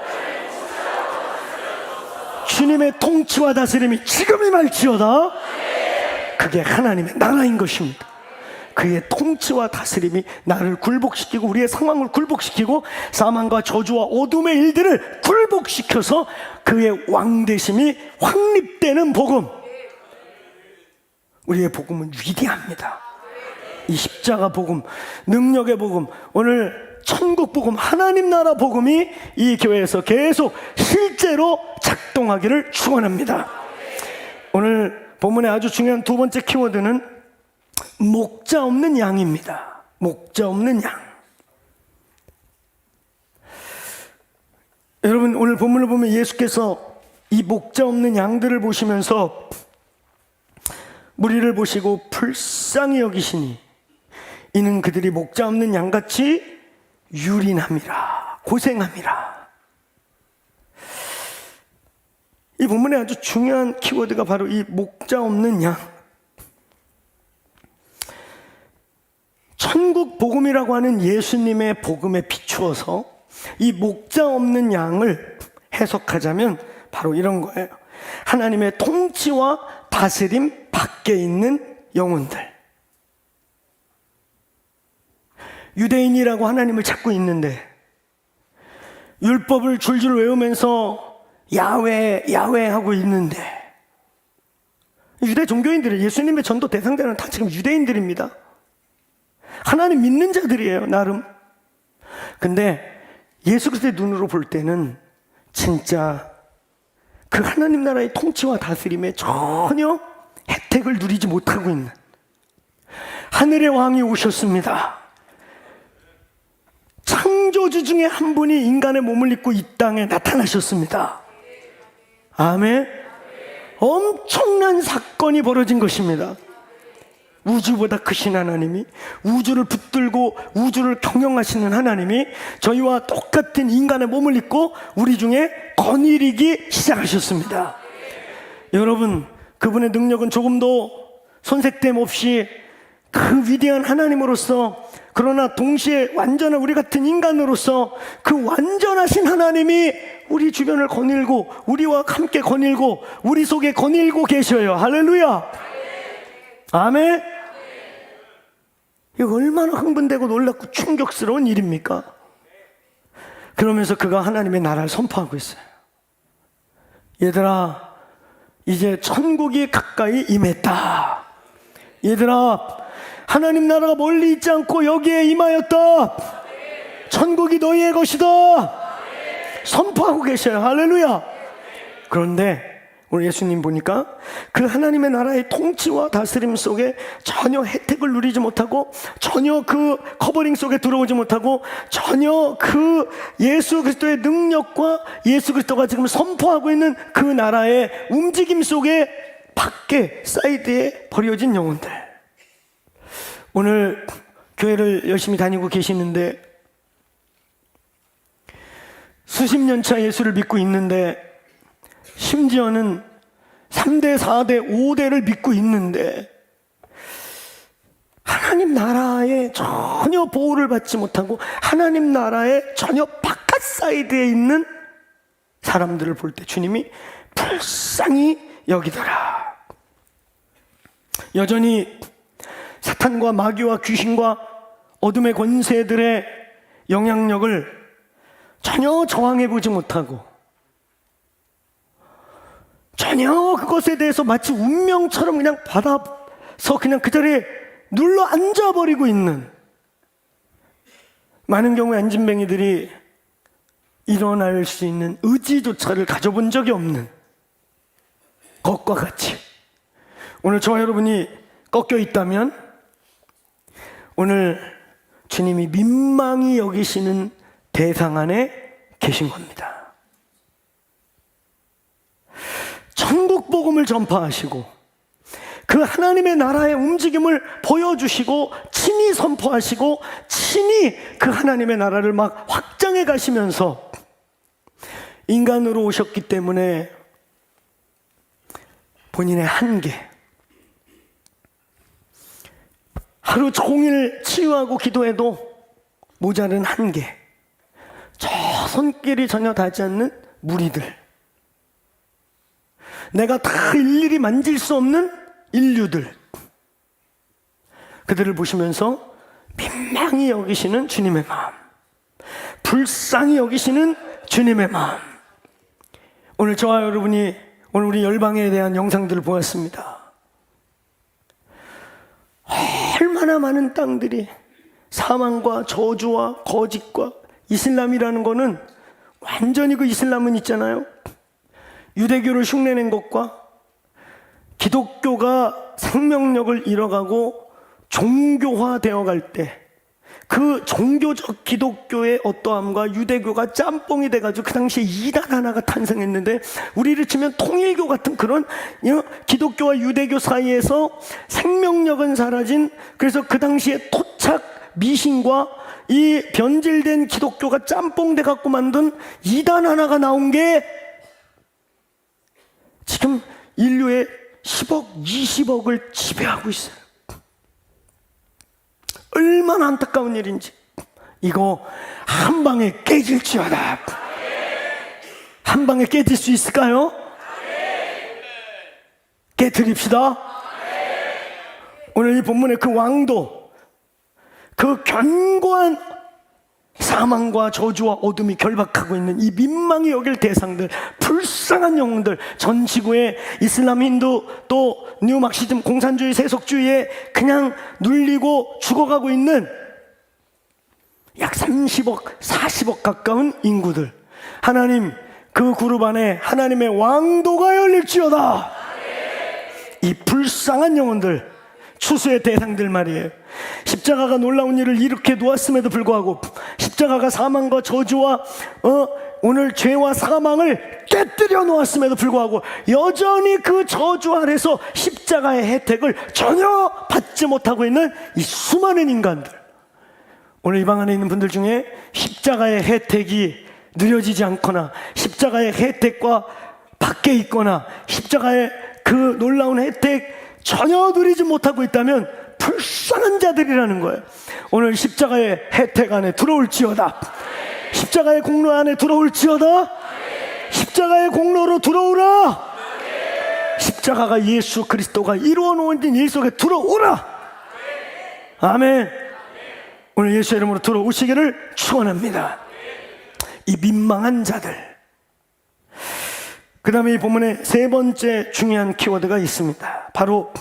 주님의 통치와 다스림이 지금 임할지어다. 그게 하나님의 나라인 것입니다. 그의 통치와 다스림이 나를 굴복시키고 우리의 상황을 굴복시키고 사망과 저주와 어둠의 일들을 굴복시켜서 그의 왕되심이 확립되는 복음. 우리의 복음은 위대합니다. 이 십자가 복음, 능력의 복음, 오늘 천국 복음, 하나님 나라 복음이 이 교회에서 계속 실제로 작동하기를 축원합니다. 오늘 본문의 아주 중요한 두 번째 키워드는 목자 없는 양입니다. 목자 없는 양. 여러분, 오늘 본문을 보면 예수께서 이 목자 없는 양들을 보시면서 무리를 보시고 불쌍히 여기시니 이는 그들이 목자 없는 양같이 유린함이라, 고생함이라. 이 본문의 아주 중요한 키워드가 바로 이 목자 없는 양. 천국 복음이라고 하는 예수님의 복음에 비추어서 이 목자 없는 양을 해석하자면 바로 이런 거예요. 하나님의 통치와 다스림 밖에 있는 영혼들. 유대인이라고 하나님을 찾고 있는데 율법을 줄줄 외우면서 야훼 야훼 하고 있는데, 유대 종교인들은 예수님의 전도 대상자는 다 지금 유대인들입니다. 하나님 믿는 자들이에요, 나름. 근데 예수 그리스도의 눈으로 볼 때는 진짜 그 하나님 나라의 통치와 다스림에 전혀 혜택을 누리지 못하고 있는 하늘의 왕이 오셨습니다. 창조주 중에 한 분이 인간의 몸을 입고 이 땅에 나타나셨습니다. 아멘. 엄청난 사건이 벌어진 것입니다. 우주보다 크신 하나님이, 우주를 붙들고 우주를 경영하시는 하나님이 저희와 똑같은 인간의 몸을 입고 우리 중에 거느리기 시작하셨습니다. 여러분, 그분의 능력은 조금도 손색됨 없이 그 위대한 하나님으로서, 그러나 동시에 완전한 우리 같은 인간으로서 그 완전하신 하나님이 우리 주변을 거닐고 우리와 함께 거닐고 우리 속에 거닐고 계셔요. 할렐루야. 아멘. 이거 얼마나 흥분되고 놀랍고 충격스러운 일입니까? 그러면서 그가 하나님의 나라를 선포하고 있어요. 얘들아, 이제 천국이 가까이 임했다. 얘들아, 하나님 나라가 멀리 있지 않고 여기에 임하였다. 천국이 너희의 것이다. 선포하고 계셔요. 할렐루야. 그런데 오늘 예수님 보니까 그 하나님의 나라의 통치와 다스림 속에 전혀 혜택을 누리지 못하고, 전혀 그 커버링 속에 들어오지 못하고, 전혀 그 예수 그리스도의 능력과 예수 그리스도가 지금 선포하고 있는 그 나라의 움직임 속에 밖에 사이드에 버려진 영혼들. 오늘 교회를 열심히 다니고 계시는데 수십 년 차 예수를 믿고 있는데, 심지어는 3대, 4대, 5대를 믿고 있는데 하나님 나라에 전혀 보호를 받지 못하고 하나님 나라의 전혀 바깥 사이드에 있는 사람들을 볼 때 주님이 불쌍히 여기더라. 여전히 사탄과 마귀와 귀신과 어둠의 권세들의 영향력을 전혀 저항해보지 못하고 전혀 그것에 대해서 마치 운명처럼 그냥 받아서 그냥 그 자리에 눌러 앉아버리고 있는, 많은 경우에 안진뱅이들이 일어날 수 있는 의지조차를 가져본 적이 없는 것과 같이, 오늘 저와 여러분이 꺾여 있다면 오늘 주님이 민망히 여기시는 대상 안에 계신 겁니다. 천국 복음을 전파하시고 그 하나님의 나라의 움직임을 보여주시고 친히 선포하시고 친히 그 하나님의 나라를 막 확장해 가시면서 인간으로 오셨기 때문에 본인의 한계, 하루 종일 치유하고 기도해도 모자른 한계, 저 손길이 전혀 닿지 않는 무리들, 내가 다 일일이 만질 수 없는 인류들, 그들을 보시면서 민망히 여기시는 주님의 마음, 불쌍히 여기시는 주님의 마음. 오늘 저와 여러분이 오늘 우리 열방에 대한 영상들을 보았습니다. 얼마나 많은 땅들이 사망과 저주와 거짓과, 이슬람이라는 거는 완전히 그 이슬람은 있잖아요, 유대교를 흉내낸 것과 기독교가 생명력을 잃어가고 종교화되어 갈 때 그 종교적 기독교의 어떠함과 유대교가 짬뽕이 돼가지고 그 당시에 이단 하나가 탄생했는데, 우리를 치면 통일교 같은 그런 기독교와 유대교 사이에서 생명력은 사라진, 그래서 그 당시에 토착 미신과 이 변질된 기독교가 짬뽕 돼갖고 만든 이단 하나가 나온 게 지금 인류의 10억, 20억을 지배하고 있어요. 얼마나 안타까운 일인지. 이거 한 방에 깨질지어다. 한 방에 깨질 수 있을까요? 깨트립시다. 오늘 이 본문의 그 왕도, 그 견고한 사망과 저주와 어둠이 결박하고 있는 이 민망히 여길 대상들, 불쌍한 영웅들, 전 지구의 이슬람, 힌두, 또 뉴마르시즘, 공산주의, 세속주의에 그냥 눌리고 죽어가고 있는 약 30억, 40억 가까운 인구들, 하나님 그 그룹 안에 하나님의 왕도가 열릴지어다. 이 불쌍한 영혼들, 추수의 대상들 말이에요. 십자가가 놀라운 일을 이렇게 놓았음에도 불구하고, 십자가가 사망과 저주와 오늘 죄와 사망을 깨뜨려 놓았음에도 불구하고 여전히 그 저주 아래서 십자가의 혜택을 전혀 받지 못하고 있는 이 수많은 인간들, 오늘 이 방 안에 있는 분들 중에 십자가의 혜택이 누려지지 않거나 십자가의 혜택과 밖에 있거나 십자가의 그 놀라운 혜택 전혀 누리지 못하고 있다면 불쌍한 자들이라는 거예요. 오늘 십자가의 혜택 안에 들어올지어다. 십자가의 공로 안에 들어올지어다. 십자가의 공로로 들어오라. 십자가가 예수 그리스도가 이루어 놓은 일 속에 들어오라. 아멘. 오늘 예수 이름으로 들어오시기를 축원합니다. 이 민망한 자들. 그 다음에 이 본문에 세 번째 중요한 키워드가 있습니다. 바로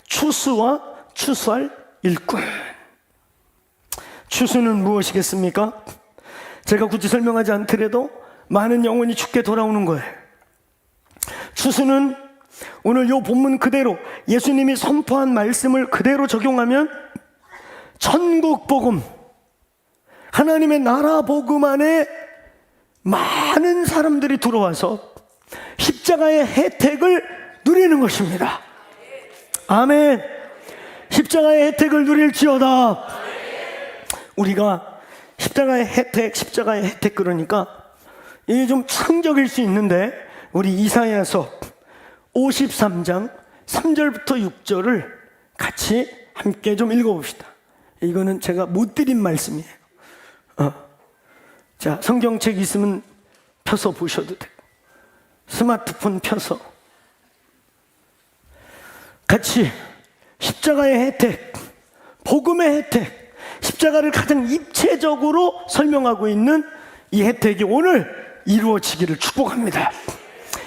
추수와 추수할 일꾼. 추수는 무엇이겠습니까? 제가 굳이 설명하지 않더라도 많은 영혼이 죽게 돌아오는 거예요. 추수는 오늘 이 본문 그대로 예수님이 선포한 말씀을 그대로 적용하면 천국 복음, 하나님의 나라 복음 안에 많은 사람들이 들어와서 십자가의 혜택을 누리는 것입니다. 아멘. 십자가의 혜택을 누릴지어다. 우리가 십자가의 혜택 그러니까 이게 좀 창적일 수 있는데 우리 이사야서 53장 3절부터 6절을 같이 함께 좀 읽어봅시다. 이거는 제가 못 드린 말씀이에요. 자, 성경책 있으면 펴서 보셔도 돼요. 스마트폰 펴서 같이 십자가의 혜택, 복음의 혜택, 십자가를 가장 입체적으로 설명하고 있는 이 혜택이 오늘 이루어지기를 축복합니다.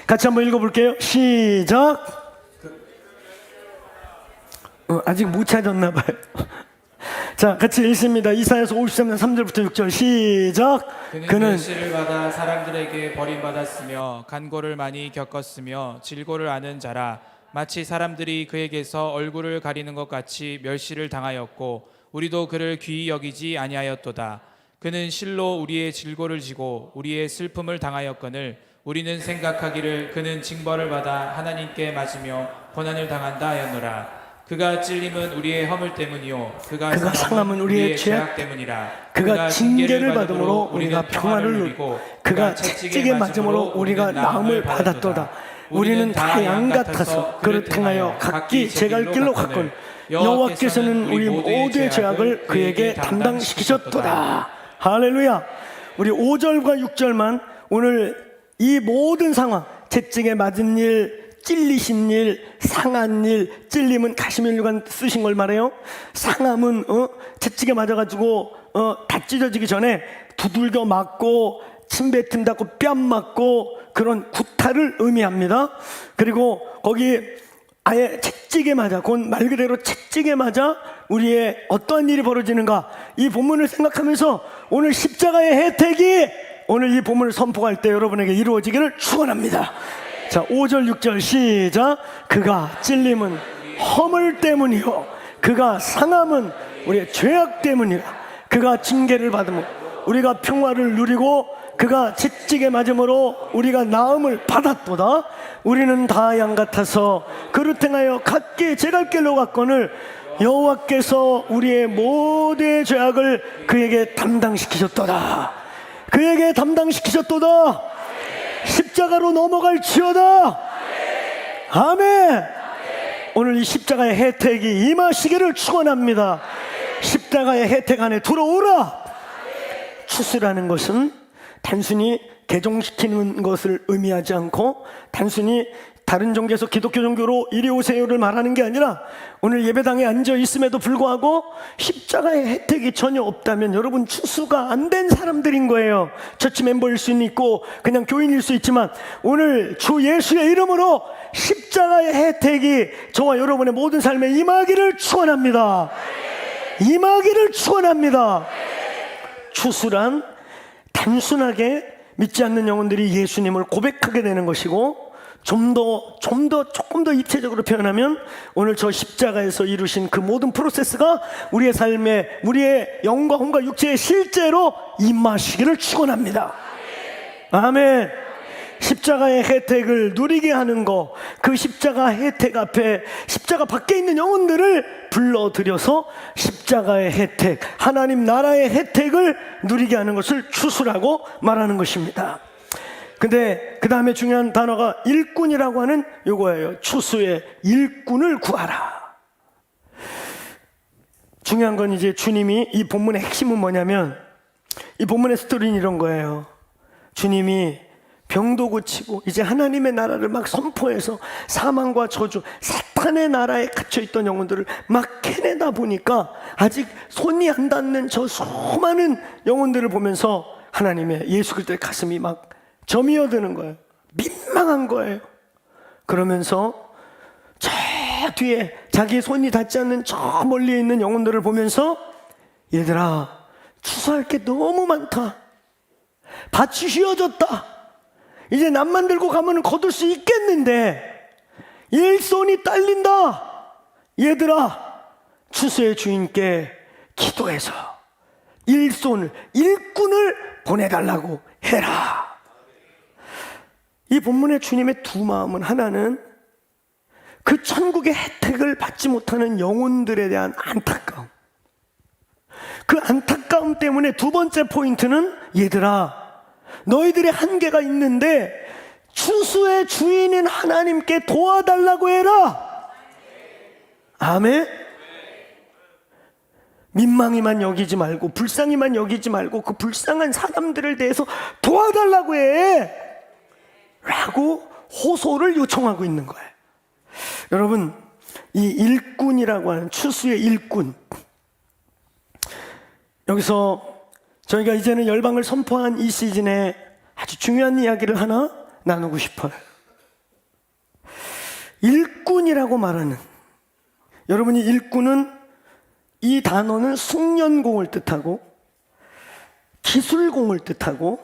같이 한번 읽어볼게요. 시작. 아직 못 찾았나 봐요. 자, 같이 읽습니다. 이사야서 53장 3절부터 6절 시작. 그는 멸시를 받아 사람들에게 버림받았으며 간고를 많이 겪었으며 질고를 아는 자라. 마치 사람들이 그에게서 얼굴을 가리는 것 같이 멸시를 당하였고 우리도 그를 귀히 여기지 아니하였도다. 그는 실로 우리의 질고를 지고 우리의 슬픔을 당하였거늘 우리는 생각하기를 그는 징벌을 받아 하나님께 맞으며 고난을 당한다 하였노라. 그가 찔림은 우리의 허물 때문이요 그가 상함은 우리의 죄악 때문이라. 그가 징계를 받음으로 우리가 평화를 누리고 그가 채찍에 맞음으로 우리가 나음을 받았도다. 우리는 다 양 같아서 그를 행하여 각기 제 갈 길로 갔건 여호와께서는 우리 모두의 죄악을 그에게 담당시키셨도다. 할렐루야. 우리 5절과 6절만 오늘 이 모든 상황, 채찍에 맞은 일, 찔리신 일, 상한 일, 찔림은 가시면류관 쓰신 걸 말해요. 상함은 채찍에 맞아가지고 다 찢어지기 전에 두들겨 맞고 침뱉음 닿고 뺨 맞고 그런 구타를 의미합니다. 그리고 거기 아예 채찍에 맞아, 그건 말 그대로 채찍에 맞아 우리의 어떠한 일이 벌어지는가, 이 본문을 생각하면서 오늘 십자가의 혜택이 오늘 이 본문을 선포할 때 여러분에게 이루어지기를 축원합니다. 자, 5절 6절 시작. 그가 찔림은 허물 때문이요 그가 상함은 우리의 죄악 때문이라. 그가 징계를 받으면 우리가 평화를 누리고 그가 채찍에 맞음으로 우리가 나음을 받았도다. 우리는 다 양 같아서 그를 행하여 각기 제 갈 길로 갔거늘 여호와께서 우리의 모든 죄악을 그에게 담당시키셨도다. 그에게 담당시키셨도다. 십자가로 넘어갈지어다. 아멘. 오늘 이 십자가의 혜택이 임하시기를 축원합니다. 십자가의 혜택 안에 들어오라. 추수라는 것은 단순히 개종시키는 것을 의미하지 않고 단순히 다른 종교에서 기독교 종교로 이리 오세요를 말하는 게 아니라 오늘 예배당에 앉아 있음에도 불구하고 십자가의 혜택이 전혀 없다면 여러분 추수가 안 된 사람들인 거예요. 처치 멤버일 수는 있고 그냥 교인일 수 있지만 오늘 주 예수의 이름으로 십자가의 혜택이 저와 여러분의 모든 삶에 임하기를 축원합니다. 임하기를 축원합니다. 추수란 단순하게 믿지 않는 영혼들이 예수님을 고백하게 되는 것이고 조금 더 입체적으로 표현하면 오늘 저 십자가에서 이루신 그 모든 프로세스가 우리의 삶에 우리의 영과 혼과 육체에 실제로 임하시기를 축원합니다. 아멘. 십자가의 혜택을 누리게 하는 거, 그 십자가 혜택 앞에 십자가 밖에 있는 영혼들을 불러들여서 십자가의 혜택, 하나님 나라의 혜택을 누리게 하는 것을 추수라고 말하는 것입니다. 근데 그 다음에 중요한 단어가 일꾼이라고 하는 요거예요. 추수의 일꾼을 구하라. 중요한 건 이제 주님이 이 본문의 핵심은 뭐냐면 이 본문의 스토리는 이런 거예요. 주님이 병도 고치고 이제 하나님의 나라를 막 선포해서 사망과 저주, 사탄의 나라에 갇혀있던 영혼들을 막 캐내다 보니까 아직 손이 안 닿는 저 수많은 영혼들을 보면서 하나님의 예수 그리스도의 가슴이 막 저미어드는 거예요. 민망한 거예요. 그러면서 저 뒤에 자기 손이 닿지 않는 저 멀리에 있는 영혼들을 보면서 얘들아, 추수할 게 너무 많다. 밭이 휘어졌다. 이제 남만 들고 가면 거둘 수 있겠는데 일손이 딸린다. 얘들아, 추수의 주인께 기도해서 일꾼을 보내달라고 해라. 이 본문의 주님의 두 마음은, 하나는 그 천국의 혜택을 받지 못하는 영혼들에 대한 안타까움, 그 안타까움 때문에 두 번째 포인트는 얘들아, 너희들의 한계가 있는데 추수의 주인인 하나님께 도와달라고 해라. 아멘. 민망히만 여기지 말고, 불쌍히만 여기지 말고 그 불쌍한 사람들을 대해서 도와달라고 해 라고 호소를 요청하고 있는 거예요. 여러분, 이 일꾼이라고 하는, 추수의 일꾼, 여기서 저희가 이제는 열방을 선포한 이 시즌에 아주 중요한 이야기를 하나 나누고 싶어요. 일꾼이라고 말하는, 여러분이 일꾼은, 이 단어는 숙련공을 뜻하고 기술공을 뜻하고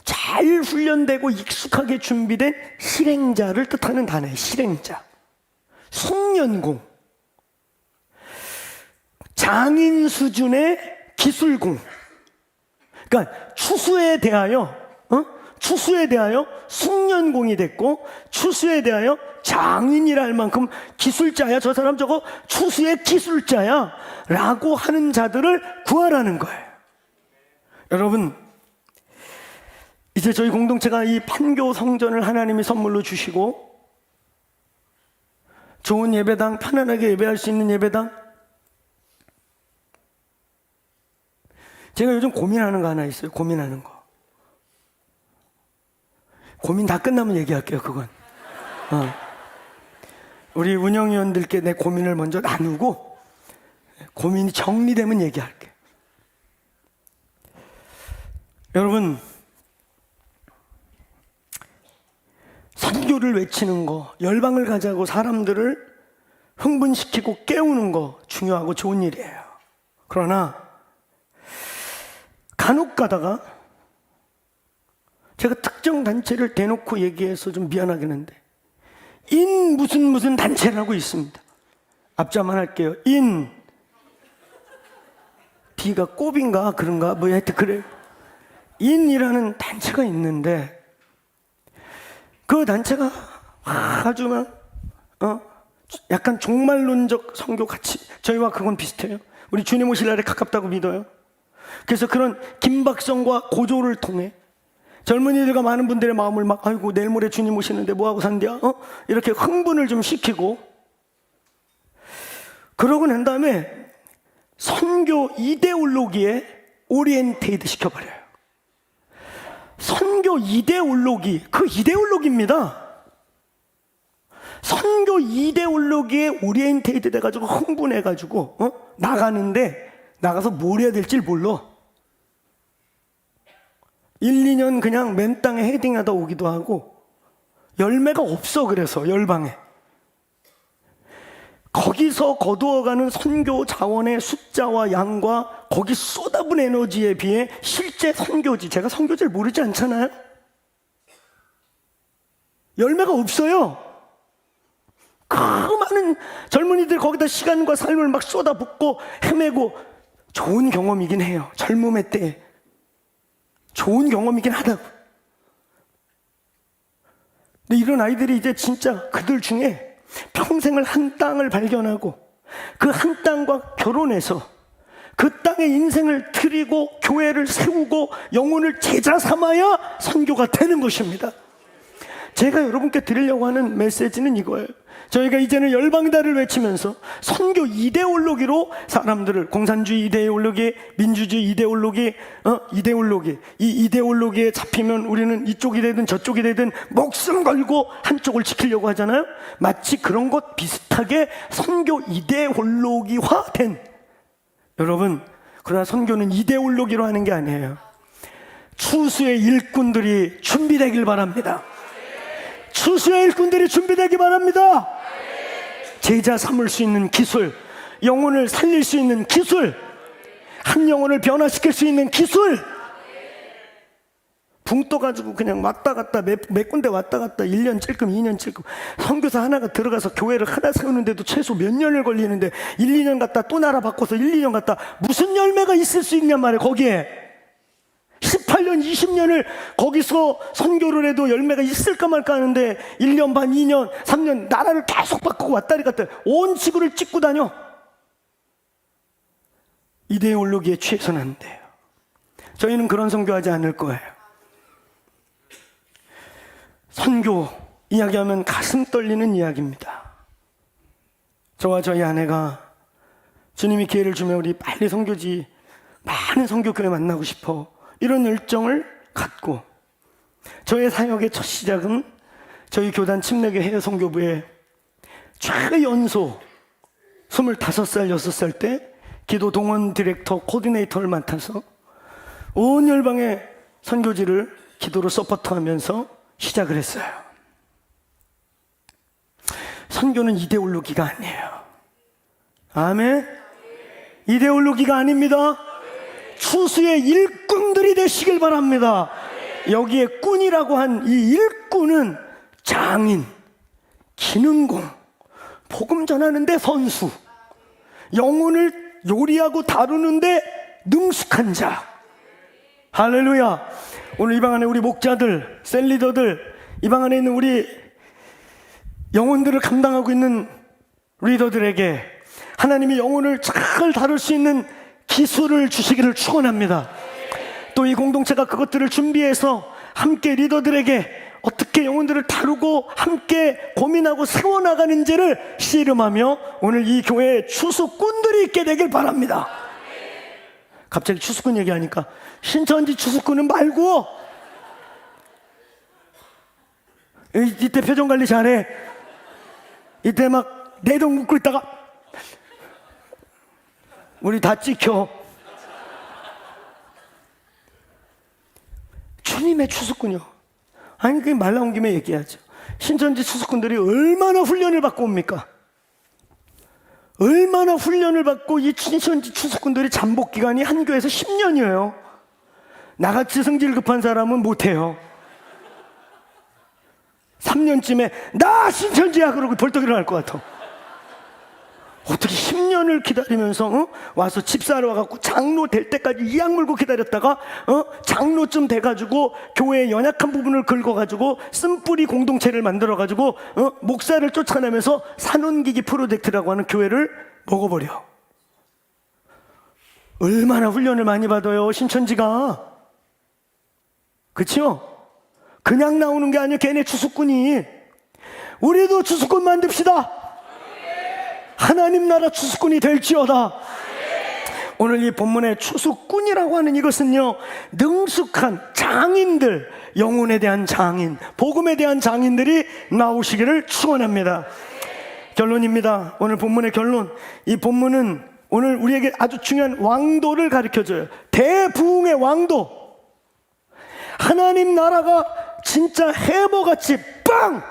잘 훈련되고 익숙하게 준비된 실행자를 뜻하는 단어예요. 실행자, 숙련공, 장인 수준의 기술공. 그러니까 추수에 대하여 숙련공이 됐고, 추수에 대하여 장인이라 할 만큼 기술자야, 저 사람 저거 추수의 기술자야 라고 하는 자들을 구하라는 거예요. 여러분, 이제 저희 공동체가 이 판교 성전을 하나님이 선물로 주시고 좋은 예배당, 편안하게 예배할 수 있는 예배당, 제가 요즘 고민하는 거 하나 있어요. 고민하는 거. 고민 다 끝나면 얘기할게요. 그건 우리 운영위원들께 내 고민을 먼저 나누고 고민이 정리되면 얘기할게요. 여러분, 선교를 외치는 거, 열방을 가자고 사람들을 흥분시키고 깨우는 거 중요하고 좋은 일이에요. 그러나 간혹 가다가 제가 특정 단체를 대놓고 얘기해서 좀 미안하긴 한데, 무슨 단체라고 있습니다. 앞자만 할게요. B가 꼽인가 그런가 뭐 하여튼 그래요. 인이라는 단체가 있는데, 그 단체가 아주 약간 종말론적 선교 같이, 저희와 그건 비슷해요. 우리 주님 오실 날에 가깝다고 믿어요. 그래서 그런 긴박성과 고조를 통해 젊은이들과 많은 분들의 마음을 막, 아이고 내일 모레 주님 오시는데 뭐하고 산대야? 이렇게 흥분을 좀 시키고, 그러고 난 다음에 선교 이데올로기에 오리엔테이드 시켜버려요. 선교 이데올로기, 그 이데올로기입니다. 선교 이데올로기에 오리엔테이드 돼가지고 흥분해가지고 나가서 뭘 해야 될지 몰라. 1, 2년 그냥 맨 땅에 헤딩하다 오기도 하고 열매가 없어. 그래서 열방에 거기서 거두어가는 선교 자원의 숫자와 양과 거기 쏟아부은 에너지에 비해 실제 선교지, 제가 선교지를 모르지 않잖아요. 열매가 없어요. 그 많은 젊은이들 거기다 시간과 삶을 막 쏟아붓고 헤매고, 좋은 경험이긴 해요. 젊음의 때에 좋은 경험이긴 하다고. 근데 이런 아이들이 이제 진짜 그들 중에 평생을 한 땅을 발견하고 그 한 땅과 결혼해서 그 땅에 인생을 드리고 교회를 세우고 영혼을 제자 삼아야 선교가 되는 것입니다. 제가 여러분께 드리려고 하는 메시지는 이거예요. 저희가 이제는 열방이다를 외치면서 선교 이데올로기로 사람들을, 공산주의 이데올로기, 민주주의 이데올로기, 이 이데올로기에 잡히면 우리는 이쪽이 되든 저쪽이 되든 목숨 걸고 한쪽을 지키려고 하잖아요. 마치 그런 것 비슷하게 선교 이데올로기화된, 여러분, 그러나 선교는 이데올로기로 하는 게 아니에요. 추수의 일꾼들이 준비되길 바랍니다. 추수의 일꾼들이 준비되기 바랍니다. 제자 삼을 수 있는 기술, 영혼을 살릴 수 있는 기술, 한 영혼을 변화시킬 수 있는 기술. 붕 떠가지고 그냥 왔다 갔다 몇 군데 왔다 갔다 1년 찔끔 2년 찔끔, 선교사 하나가 들어가서 교회를 하나 세우는데도 최소 몇 년을 걸리는데 1, 2년 갔다 또 나라 바꿔서 1, 2년 갔다 무슨 열매가 있을 수 있냔 말이에요. 거기에 18년 20년을 거기서 선교를 해도 열매가 있을까 말까 하는데 1년 반 2년 3년 나라를 계속 바꾸고 왔다리 갔다 온 지구를 찍고 다녀. 이데올로기에 취해서는 안 돼요. 저희는 그런 선교하지 않을 거예요. 선교 이야기하면 가슴 떨리는 이야기입니다. 저와 저희 아내가 주님이 기회를 주면 우리 빨리 선교지, 많은 선교교회 만나고 싶어, 이런 열정을 갖고, 저의 사역의 첫 시작은 저희 교단 침례교 해외 선교부에 최연소 25살 6살 때 기도 동원 디렉터 코디네이터를 맡아서 온 열방의 선교지를 기도로 서포트하면서 시작을 했어요. 선교는 이데올로기가 아니에요. 아멘. 이데올로기가 아닙니다. 추수의 일꾼들이 되시길 바랍니다. 여기에 꾼이라고 한 이 일꾼은 장인, 기능공, 복음 전하는데 선수, 영혼을 요리하고 다루는데 능숙한 자. 할렐루야. 오늘 이 방 안에 우리 목자들, 셀리더들, 이 방 안에 있는 우리 영혼들을 감당하고 있는 리더들에게 하나님이 영혼을 잘 다룰 수 있는 기술을 주시기를 축원합니다. 또 이 공동체가 그것들을 준비해서 함께 리더들에게 어떻게 영혼들을 다루고 함께 고민하고 세워나가는지를 씨름하며 오늘 이 교회에 추수꾼들이 있게 되길 바랍니다. 갑자기 추수꾼 얘기하니까 신천지 추수꾼은 말고, 이때 표정 관리 잘해. 이때 막 내동 묶고 있다가 우리 다 찍혀. 주님의 추수꾼이요. 아니 그게 말 나온 김에 얘기하죠. 신천지 추수꾼들이 얼마나 훈련을 받고 옵니까? 얼마나 훈련을 받고 이 신천지 추수꾼들이 잠복 기간이 한 교회에서 10년이에요. 나같이 성질 급한 사람은 못해요. 3년쯤에 나 신천지야 그러고 벌떡 일어날 것 같아. 어떻게 10년을 기다리면서 와서 집사러 와갖고 장로 될 때까지 이악 물고 기다렸다가 장로쯤 돼가지고 교회의 연약한 부분을 긁어가지고 쓴뿌리 공동체를 만들어가지고 목사를 쫓아내면서 산혼기기 프로젝트라고 하는 교회를 먹어버려. 얼마나 훈련을 많이 받아요 신천지가. 그치요? 그냥 나오는 게 아니에요. 걔네 추수꾼이. 우리도 추수꾼 만듭시다. 하나님 나라 추수꾼이 될지어다. 오늘 이 본문의 추수꾼이라고 하는 이것은요, 능숙한 장인들, 영혼에 대한 장인, 복음에 대한 장인들이 나오시기를 축원합니다. 결론입니다. 오늘 본문의 결론. 이 본문은 오늘 우리에게 아주 중요한 왕도를 가르쳐줘요. 대부흥의 왕도. 하나님 나라가 진짜 해머같이 빵!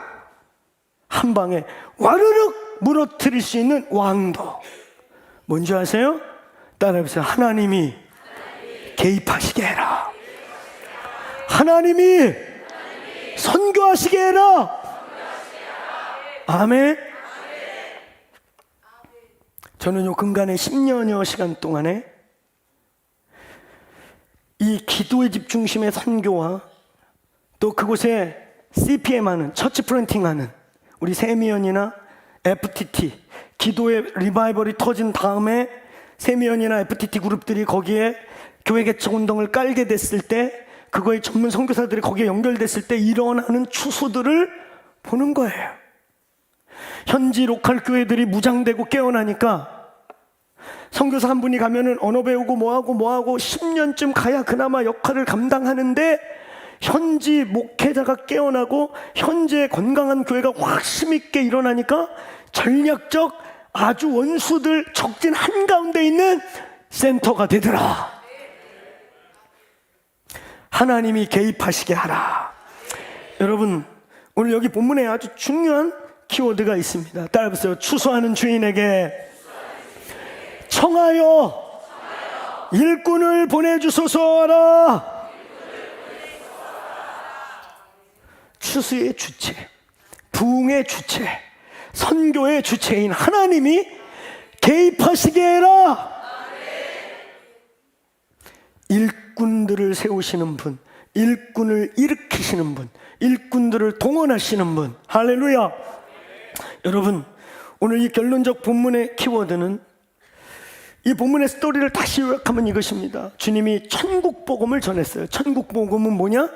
한 방에 와르륵 무너뜨릴 수 있는 왕도. 뭔지 아세요? 따라해보세요. 하나님이 개입하시게 해라. 하나님이 선교하시게 해라. 아멘. 저는 요 근간에 10년여 시간 동안에 이 기도의 집 중심의 선교와 또 그곳에 CPM하는 처치 플랜팅하는 우리 세미연이나 FTT, 기도의 리바이벌이 터진 다음에 세미연이나 FTT 그룹들이 거기에 교회 개척 운동을 깔게 됐을 때, 그거의 전문 선교사들이 거기에 연결됐을 때 일어나는 추수들을 보는 거예요. 현지 로컬 교회들이 무장되고 깨어나니까 선교사 한 분이 가면은 언어 배우고 뭐하고 10년쯤 가야 그나마 역할을 감당하는데, 현지 목회자가 깨어나고 현재 건강한 교회가 확 힘있게 일어나니까 전략적 아주 원수들 적진 한가운데 있는 센터가 되더라. 하나님이 개입하시게 하라. 여러분, 오늘 여기 본문에 아주 중요한 키워드가 있습니다. 따라해보세요. 추수하는 주인에게 청하여 일꾼을 보내주소서 하라. 추수의 주체, 부흥의 주체, 선교의 주체인 하나님이 개입하시게 해라. 일꾼들을 세우시는 분, 일꾼을 일으키시는 분, 일꾼들을 동원하시는 분. 할렐루야. 여러분, 오늘 이 결론적 본문의 키워드는 이 본문의 스토리를 다시 요약하면 이것입니다. 주님이 천국 복음을 전했어요. 천국 복음은 뭐냐?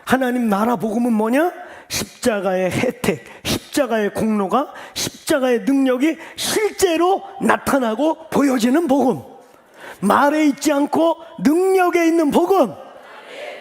하나님 나라 복음은 뭐냐? 십자가의 혜택, 십자가의 공로가, 십자가의 능력이 실제로 나타나고 보여지는 복음. 말에 있지 않고 능력에 있는 복음.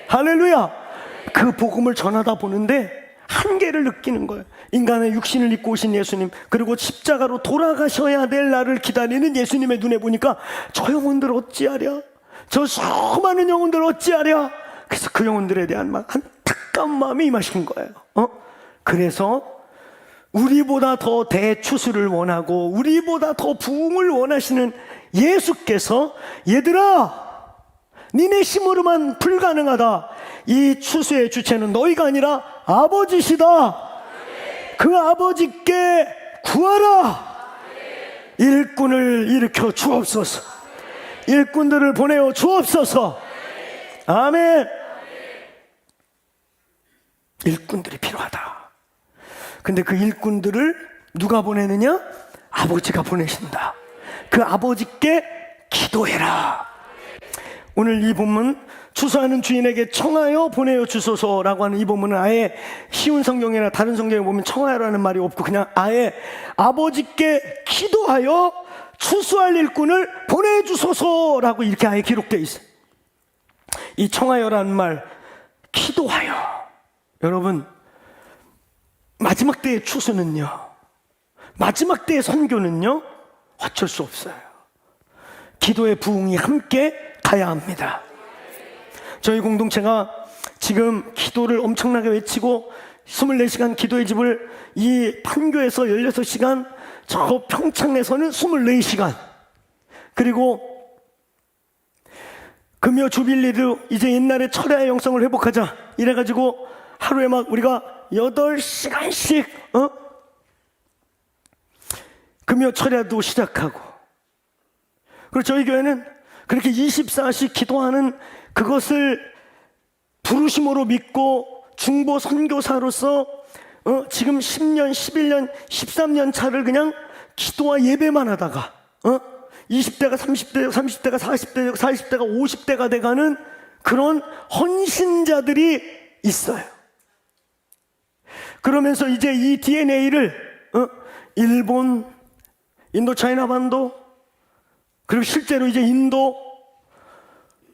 할렐루야. 그 복음을 전하다 보는데 한계를 느끼는 거예요. 인간의 육신을 입고 오신 예수님, 그리고 십자가로 돌아가셔야 될 날을 기다리는 예수님의 눈에 보니까 저 영혼들 어찌하랴, 저 수많은 영혼들 어찌하랴. 그래서 그 영혼들에 대한 안타까운 마음이 임하신 거예요. 그래서 우리보다 더 대추수를 원하고 우리보다 더 부흥을 원하시는 예수께서 얘들아, 니네 힘으로만 불가능하다. 이 추수의 주체는 너희가 아니라 아버지시다. 그 아버지께 구하라. 일꾼을 일으켜 주옵소서. 일꾼들을 보내어 주옵소서. 아멘. 일꾼들이 필요하다. 근데 그 일꾼들을 누가 보내느냐? 아버지가 보내신다. 그 아버지께 기도해라. 오늘 이 본문, 추수하는 주인에게 청하여 보내어 주소서라고 하는 이 본문은 아예 쉬운 성경이나 다른 성경에 보면 청하여라는 말이 없고 그냥 아예 아버지께 기도하여 추수할 일꾼을 보내주소서라고 이렇게 아예 기록되어 있어요. 이 청하여라는 말, 기도하여. 여러분, 마지막 때의 추수는요, 마지막 때의 선교는요, 어쩔 수 없어요. 기도의 부흥이 함께 가야 합니다. 저희 공동체가 지금 기도를 엄청나게 외치고 24시간 기도의 집을 이 판교에서 16시간, 저 평창에서는 24시간, 그리고 금요 주빌리도 이제 옛날에 철야의 영성을 회복하자 이래가지고 하루에 막 우리가 8시간씩 금요 철야도 시작하고, 그리고 저희 교회는 그렇게 24시 기도하는 그것을 부르심으로 믿고 중보 선교사로서 지금 10년, 11년, 13년 차를 그냥 기도와 예배만 하다가 20대가 30대, 30대가 40대, 40대가 50대가 돼가는 그런 헌신자들이 있어요. 그러면서 이제 이 DNA를 일본, 인도차이나 반도, 그리고 실제로 이제 인도,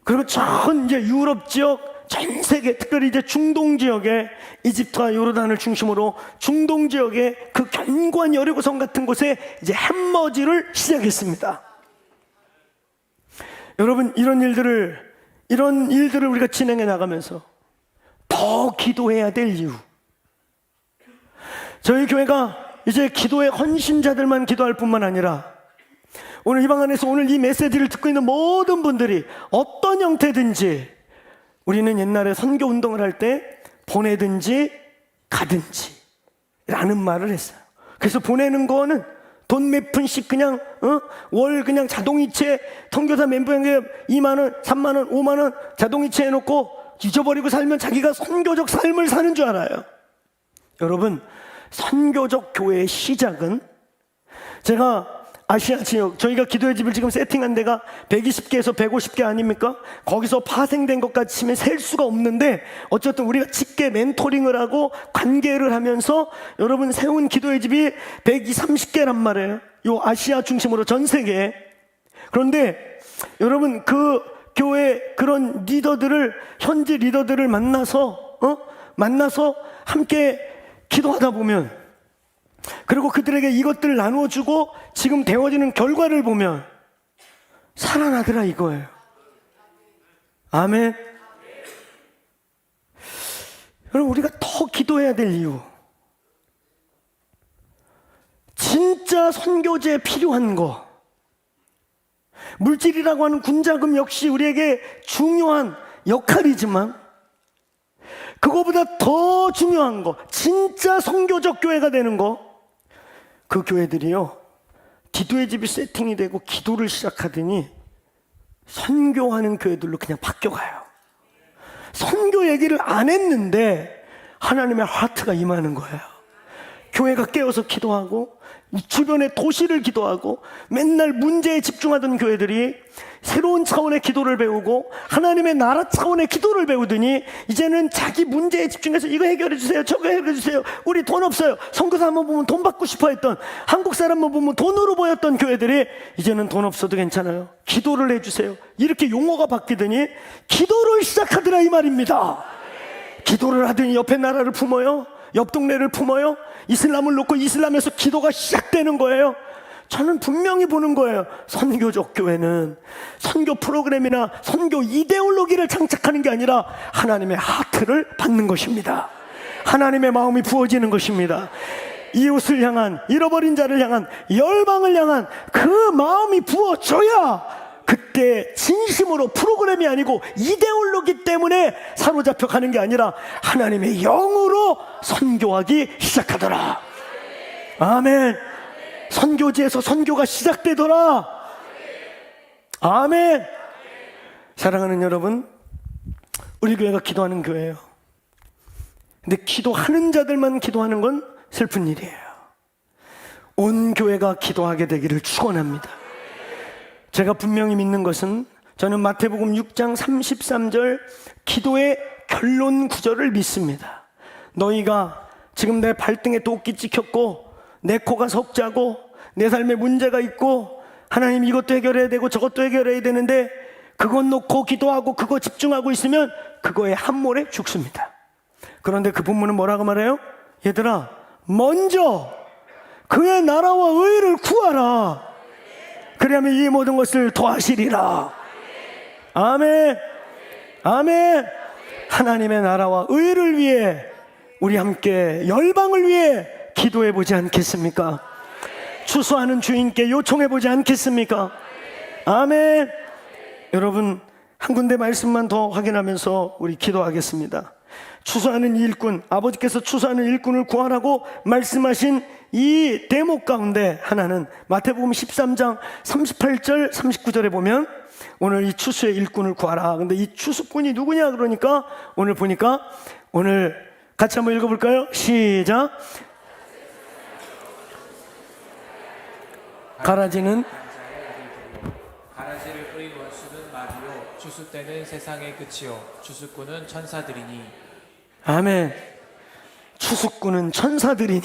그리고 전 이제 유럽 지역, 전 세계, 특별히 이제 중동 지역에 이집트와 요르단을 중심으로 중동 지역의 그 견고한 여리고성 같은 곳에 이제 햄머지를 시작했습니다. 여러분, 이런 일들을 우리가 진행해 나가면서 더 기도해야 될 이유, 저희 교회가 이제 기도의 헌신자들만 기도할 뿐만 아니라 오늘 이 방 안에서 오늘 이 메시지를 듣고 있는 모든 분들이 어떤 형태든지 우리는 옛날에 선교 운동을 할 때 보내든지 가든지 라는 말을 했어요. 그래서 보내는 거는 돈 몇 푼씩 그냥 월 그냥 자동이체 선교사 멤버에게 2만원, 3만원, 5만원 자동이체 해놓고 잊어버리고 살면 자기가 선교적 삶을 사는 줄 알아요. 여러분, 선교적 교회의 시작은, 제가 아시아 지역, 저희가 기도의 집을 지금 세팅한 데가 120개에서 150개 아닙니까? 거기서 파생된 것까지 치면 셀 수가 없는데, 어쨌든 우리가 직계 멘토링을 하고 관계를 하면서 여러분 세운 기도의 집이 130개란 말이에요. 요 아시아 중심으로 전 세계에. 그런데 여러분, 그 교회 그런 리더들을, 현지 리더들을 만나서 함께 기도하다 보면, 그리고 그들에게 이것들을 나누어주고 지금 되어지는 결과를 보면 살아나더라 이거예요. 아멘. 여러분, 우리가 더 기도해야 될 이유, 진짜 선교제에 필요한 거, 물질이라고 하는 군자금 역시 우리에게 중요한 역할이지만 그거보다 더 중요한 거, 진짜 선교적 교회가 되는 거, 그 교회들이요, 기도의 집이 세팅이 되고 기도를 시작하더니 선교하는 교회들로 그냥 바뀌어가요. 선교 얘기를 안 했는데 하나님의 하트가 임하는 거예요. 교회가 깨어서 기도하고 주변의 도시를 기도하고 맨날 문제에 집중하던 교회들이 새로운 차원의 기도를 배우고 하나님의 나라 차원의 기도를 배우더니 이제는 자기 문제에 집중해서 이거 해결해 주세요, 저거 해결해 주세요, 우리 돈 없어요, 선교사 한번 보면 돈 받고 싶어 했던, 한국 사람만 보면 돈으로 보였던 교회들이 이제는 돈 없어도 괜찮아요, 기도를 해주세요, 이렇게 용어가 바뀌더니 기도를 시작하더라 이 말입니다. 기도를 하더니 옆에 나라를 품어요, 옆 동네를 품어요, 이슬람을 놓고 이슬람에서 기도가 시작되는 거예요. 저는 분명히 보는 거예요. 선교적 교회는 선교 프로그램이나 선교 이데올로기를 장착하는 게 아니라 하나님의 하트를 받는 것입니다. 하나님의 마음이 부어지는 것입니다. 이웃을 향한, 잃어버린 자를 향한, 열방을 향한 그 마음이 부어져야 그때 진심으로, 프로그램이 아니고 이데올로기 때문에 사로잡혀 가는 게 아니라 하나님의 영으로 선교하기 시작하더라. 아멘. 선교지에서 선교가 시작되더라. 아멘. 사랑하는 여러분, 우리 교회가 기도하는 교회예요. 근데 기도하는 자들만 기도하는 건 슬픈 일이에요. 온 교회가 기도하게 되기를 축원합니다. 제가 분명히 믿는 것은, 저는 마태복음 6장 33절 기도의 결론 구절을 믿습니다. 너희가 지금 내 발등에 도끼 찍혔고 내 코가 석자고 내 삶에 문제가 있고 하나님 이것도 해결해야 되고 저것도 해결해야 되는데 그것 놓고 기도하고 그거 집중하고 있으면 그거에 함몰에 죽습니다. 그런데 그 본문은 뭐라고 말해요? 얘들아, 먼저 그의 나라와 의를 구하라. 그리하면 이 모든 것을 더하시리라. 아멘. 아멘. 하나님의 나라와 의를 위해 우리 함께 열방을 위해 기도해 보지 않겠습니까? 추수하는 주인께 요청해 보지 않겠습니까? 아멘. 여러분, 한 군데 말씀만 더 확인하면서 우리 기도하겠습니다. 추수하는 일꾼, 아버지께서 추수하는 일꾼을 구하라고 말씀하신 이 대목 가운데 하나는 마태복음 13장 38절 39절에 보면 오늘 이 추수의 일꾼을 구하라. 근데 이 추수꾼이 누구냐 그러니까 오늘 보니까, 오늘 같이 한번 읽어볼까요? 시작. 가라지를 뿌린 원수는 마귀요, 추수 때는 세상의 끝이요, 추수꾼은 천사들이니. 아멘. 추수꾼은 천사들이니.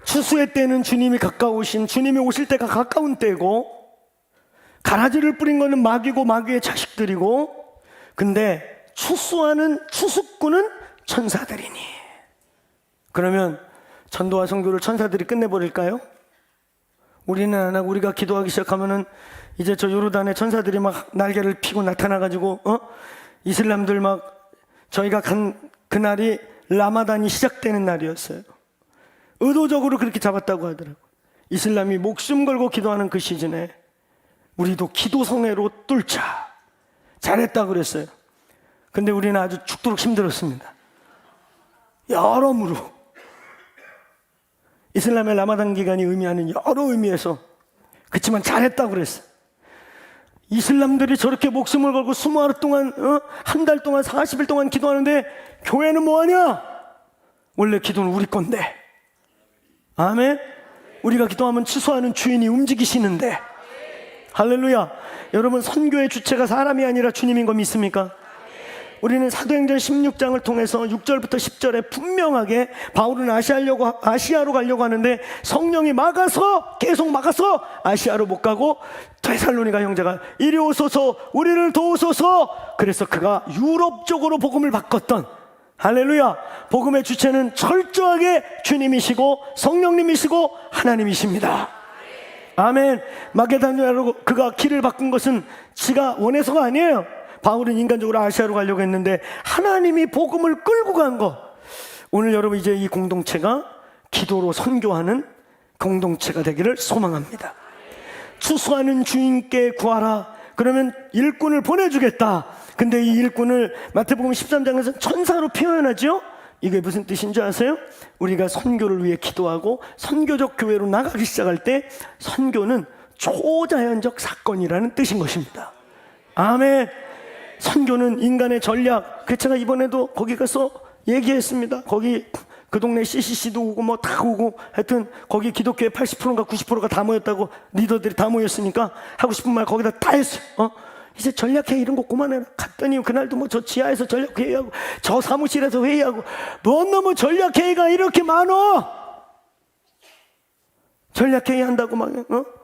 추수의 때는 주님이 가까우신, 주님이 오실 때가 가까운 때고, 가라지를 뿌린 거는 마귀고 마귀의 자식들이고, 근데 추수하는 추수꾼은 천사들이니. 그러면 전도와 선교를 천사들이 끝내버릴까요? 우리는 안 하고 우리가 기도하기 시작하면은 이제 저 요르단에 천사들이 막 날개를 피고 나타나가지고 이슬람들 막, 저희가 간 그날이 라마단이 시작되는 날이었어요. 의도적으로 그렇게 잡았다고 하더라고요. 이슬람이 목숨 걸고 기도하는 그 시즌에 우리도 기도성애로 뚫자. 잘했다 그랬어요. 근데 우리는 아주 죽도록 힘들었습니다. 여러모로 이슬람의 라마단 기간이 의미하는 여러 의미에서, 그렇지만 잘했다고 그랬어요. 이슬람들이 저렇게 목숨을 걸고 20하루 동안, 한 달 동안 40일 동안 기도하는데 교회는 뭐하냐? 원래 기도는 우리 건데. 아멘. 우리가 기도하면 취소하는 주인이 움직이시는데. 할렐루야. 여러분, 선교의 주체가 사람이 아니라 주님인 거 믿습니까? 우리는 사도행전 16장을 통해서 6절부터 10절에 분명하게 바울은 아시아로 가려고 하는데 성령이 막아서, 계속 막아서 아시아로 못 가고 데살로니가 형제가 이리 오소서, 우리를 도우소서. 그래서 그가 유럽 쪽으로 복음을 바꿨던, 할렐루야, 복음의 주체는 철저하게 주님이시고 성령님이시고 하나님이십니다. 아멘. 마게다니아로 그가 길을 바꾼 것은 지가 원해서가 아니에요. 바울은 인간적으로 아시아로 가려고 했는데 하나님이 복음을 끌고 간 거. 오늘 여러분 이제 이 공동체가 기도로 선교하는 공동체가 되기를 소망합니다. 추수하는 주인께 구하라. 그러면 일꾼을 보내주겠다. 근데 이 일꾼을 마태복음 13장에서 천사로 표현하죠. 이게 무슨 뜻인지 아세요? 우리가 선교를 위해 기도하고 선교적 교회로 나가기 시작할 때 선교는 초자연적 사건이라는 뜻인 것입니다. 아멘. 선교는 인간의 전략. 그 제가 이번에도 거기 가서 얘기했습니다. 거기 그 동네 CCC도 오고 뭐 다 오고 하여튼 거기 기독교의 80%인가 90%가 다 모였다고 리더들이 다 모였으니까 하고 싶은 말 거기다 다 했어요. 이제 전략회의 이런 거 그만해라. 갔더니 그날도 뭐 저 지하에서 전략회의하고 저 사무실에서 회의하고 뭐 전략회의가 이렇게 많어. 전략회의 한다고 막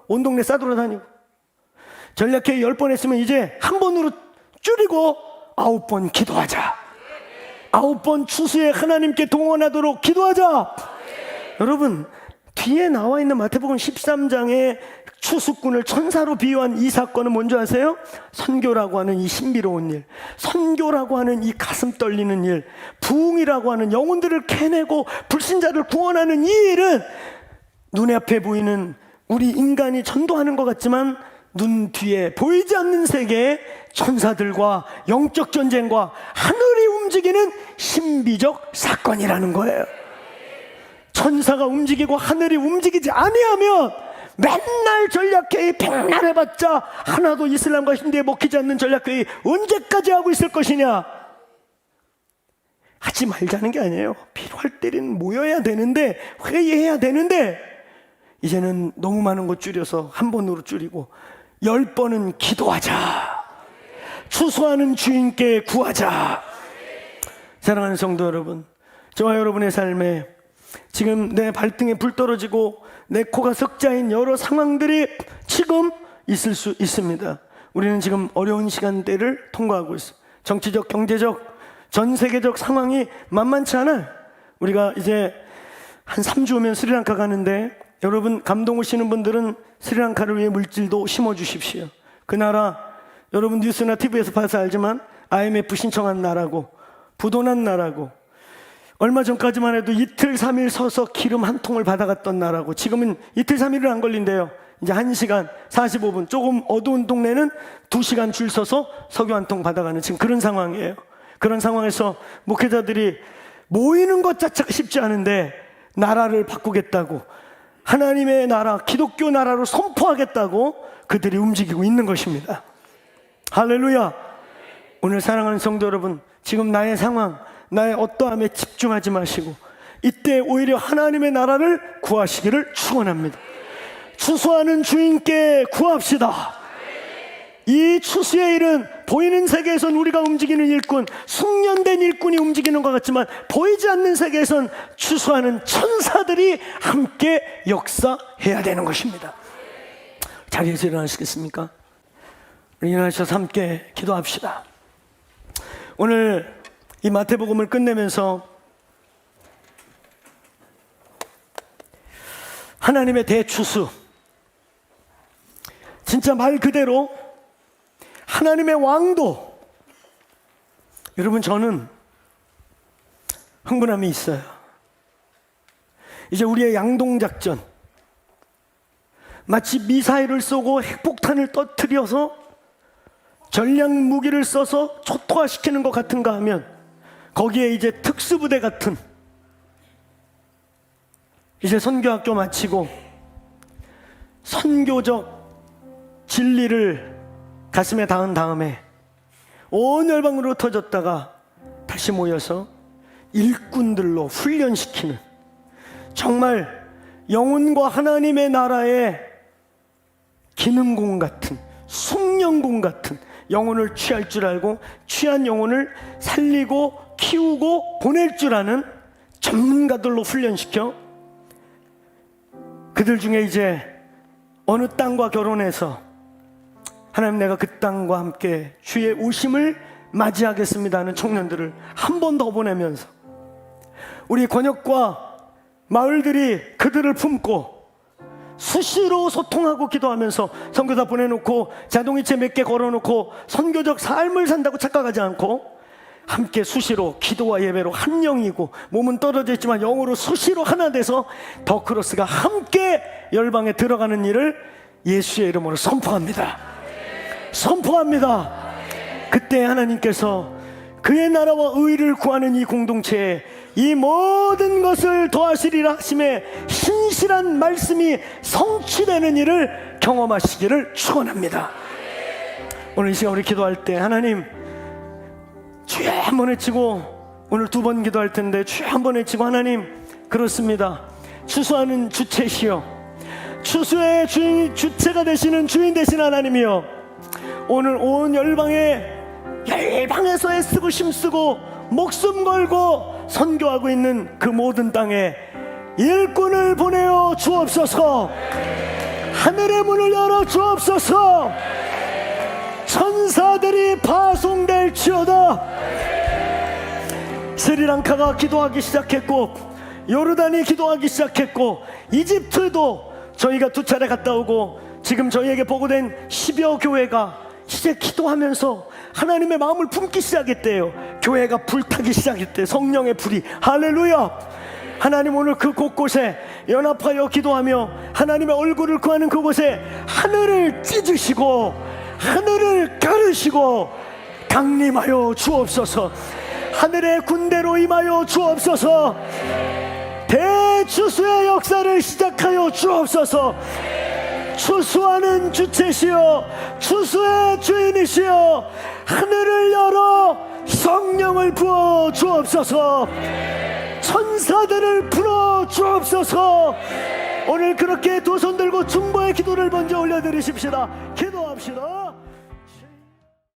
온 동네 싸돌아다니고 전략회의 10번 했으면 이제 한 번으로 줄이고 9번 기도하자. 9번 추수에 하나님께 동원하도록 기도하자. 여러분 뒤에 나와 있는 마태복음 13장에 추수꾼을 천사로 비유한 이 사건은 뭔지 아세요? 선교라고 하는 이 신비로운 일, 선교라고 하는 이 가슴 떨리는 일, 부흥이라고 하는 영혼들을 캐내고 불신자를 구원하는 이 일은 눈에 앞에 보이는 우리 인간이 전도하는 것 같지만 눈 뒤에 보이지 않는 세계의 천사들과 영적 전쟁과 하늘이 움직이는 신비적 사건이라는 거예요. 천사가 움직이고 하늘이 움직이지 아니하면 맨날 전략회의 백날 해봤자 하나도 이슬람과 힌두에 먹히지 않는 전략회의 언제까지 하고 있을 것이냐. 하지 말자는 게 아니에요. 필요할 때는 모여야 되는데 회의해야 되는데 이제는 너무 많은 거 줄여서 한 번으로 줄이고 10번은 기도하자. 추수하는 주인께 구하자. 사랑하는 성도 여러분, 저와 여러분의 삶에 지금 내 발등에 불 떨어지고 내 코가 석자인 여러 상황들이 지금 있을 수 있습니다. 우리는 지금 어려운 시간대를 통과하고 있어요. 정치적, 경제적, 전 세계적 상황이 만만치 않아요. 우리가 이제 한 3주 오면 스리랑카 가는데 여러분 감동 오시는 분들은 스리랑카를 위해 물질도 심어주십시오. 그 나라 여러분 뉴스나 TV에서 봐서 알지만 IMF 신청한 나라고 부도난 나라고 얼마 전까지만 해도 이틀 3일 서서 기름 한 통을 받아갔던 나라고 지금은 이틀 3일은 안 걸린대요. 이제 1시간 45분 조금 어두운 동네는 2시간 줄 서서 석유 한 통 받아가는 지금 그런 상황이에요. 그런 상황에서 목회자들이 모이는 것 자체가 쉽지 않은데 나라를 바꾸겠다고 하나님의 나라 기독교 나라로 선포하겠다고 그들이 움직이고 있는 것입니다. 할렐루야. 오늘 사랑하는 성도 여러분, 지금 나의 상황 나의 어떠함에 집중하지 마시고 이때 오히려 하나님의 나라를 구하시기를 축원합니다. 추수하는 주인께 구합시다. 이 추수의 일은 보이는 세계에선 우리가 움직이는 일꾼, 숙련된 일꾼이 움직이는 것 같지만 보이지 않는 세계에선 추수하는 천사들이 함께 역사해야 되는 것입니다. 자리에서 일어나시겠습니까? 일어나셔서 함께 기도합시다. 오늘 이 마태복음을 끝내면서 하나님의 대추수, 진짜 말 그대로 하나님의 왕도. 여러분 저는 흥분함이 있어요. 이제 우리의 양동작전, 마치 미사일을 쏘고 핵폭탄을 터뜨려서 전략 무기를 써서 초토화시키는 것 같은가 하면 거기에 이제 특수부대 같은 이제 선교학교 마치고 선교적 진리를 가슴에 닿은 다음에 온 열방으로 터졌다가 다시 모여서 일꾼들로 훈련시키는 정말 영혼과 하나님의 나라의 기능공 같은 숙련공 같은 영혼을 취할 줄 알고 취한 영혼을 살리고 키우고 보낼 줄 아는 전문가들로 훈련시켜 그들 중에 이제 어느 땅과 결혼해서 하나님 내가 그 땅과 함께 주의 오심을 맞이하겠습니다 하는 청년들을 한 번 더 보내면서 우리 권역과 마을들이 그들을 품고 수시로 소통하고 기도하면서 선교사 보내놓고 자동이체 몇 개 걸어놓고 선교적 삶을 산다고 착각하지 않고 함께 수시로 기도와 예배로 한 영이고 몸은 떨어져 있지만 영으로 수시로 하나 돼서 더 크로스가 함께 열방에 들어가는 일을 예수의 이름으로 선포합니다. 선포합니다. 그때 하나님께서 그의 나라와 의를 구하는 이 공동체에 이 모든 것을 더하시리라 하심에 신실한 말씀이 성취되는 일을 경험하시기를 축원합니다. 오늘 이 시간 우리 기도할 때 하나님 주여 한 번 외치고 오늘 두 번 기도할 텐데 주여 한 번 외치고 하나님 그렇습니다. 추수하는 주체시여 추수의 주체가 되시는 주인 되신 하나님이여 오늘 온 열방에서 애쓰고 힘쓰고 목숨 걸고 선교하고 있는 그 모든 땅에 일꾼을 보내어 주옵소서. 하늘의 문을 열어 주옵소서. 천사들이 파송될지어다. 스리랑카가 기도하기 시작했고 요르단이 기도하기 시작했고 이집트도 저희가 2차례 갔다 오고 지금 저희에게 보고된 10여 교회가 이제 기도하면서 하나님의 마음을 품기 시작했대요. 교회가 불타기 시작했대요. 성령의 불이. 할렐루야. 하나님 오늘 그 곳곳에 연합하여 기도하며 하나님의 얼굴을 구하는 그곳에 하늘을 찢으시고 하늘을 가르시고 강림하여 주옵소서. 하늘의 군대로 임하여 주옵소서. 대추수의 역사를 시작하여 주옵소서. 추수하는 주체시여 추수의 주인이시여 하늘을 열어 성령을 부어 주옵소서. 천사들을 불어 주옵소서. 오늘 그렇게 두 손 들고 중보의 기도를 먼저 올려드리십시다. 기도합시다.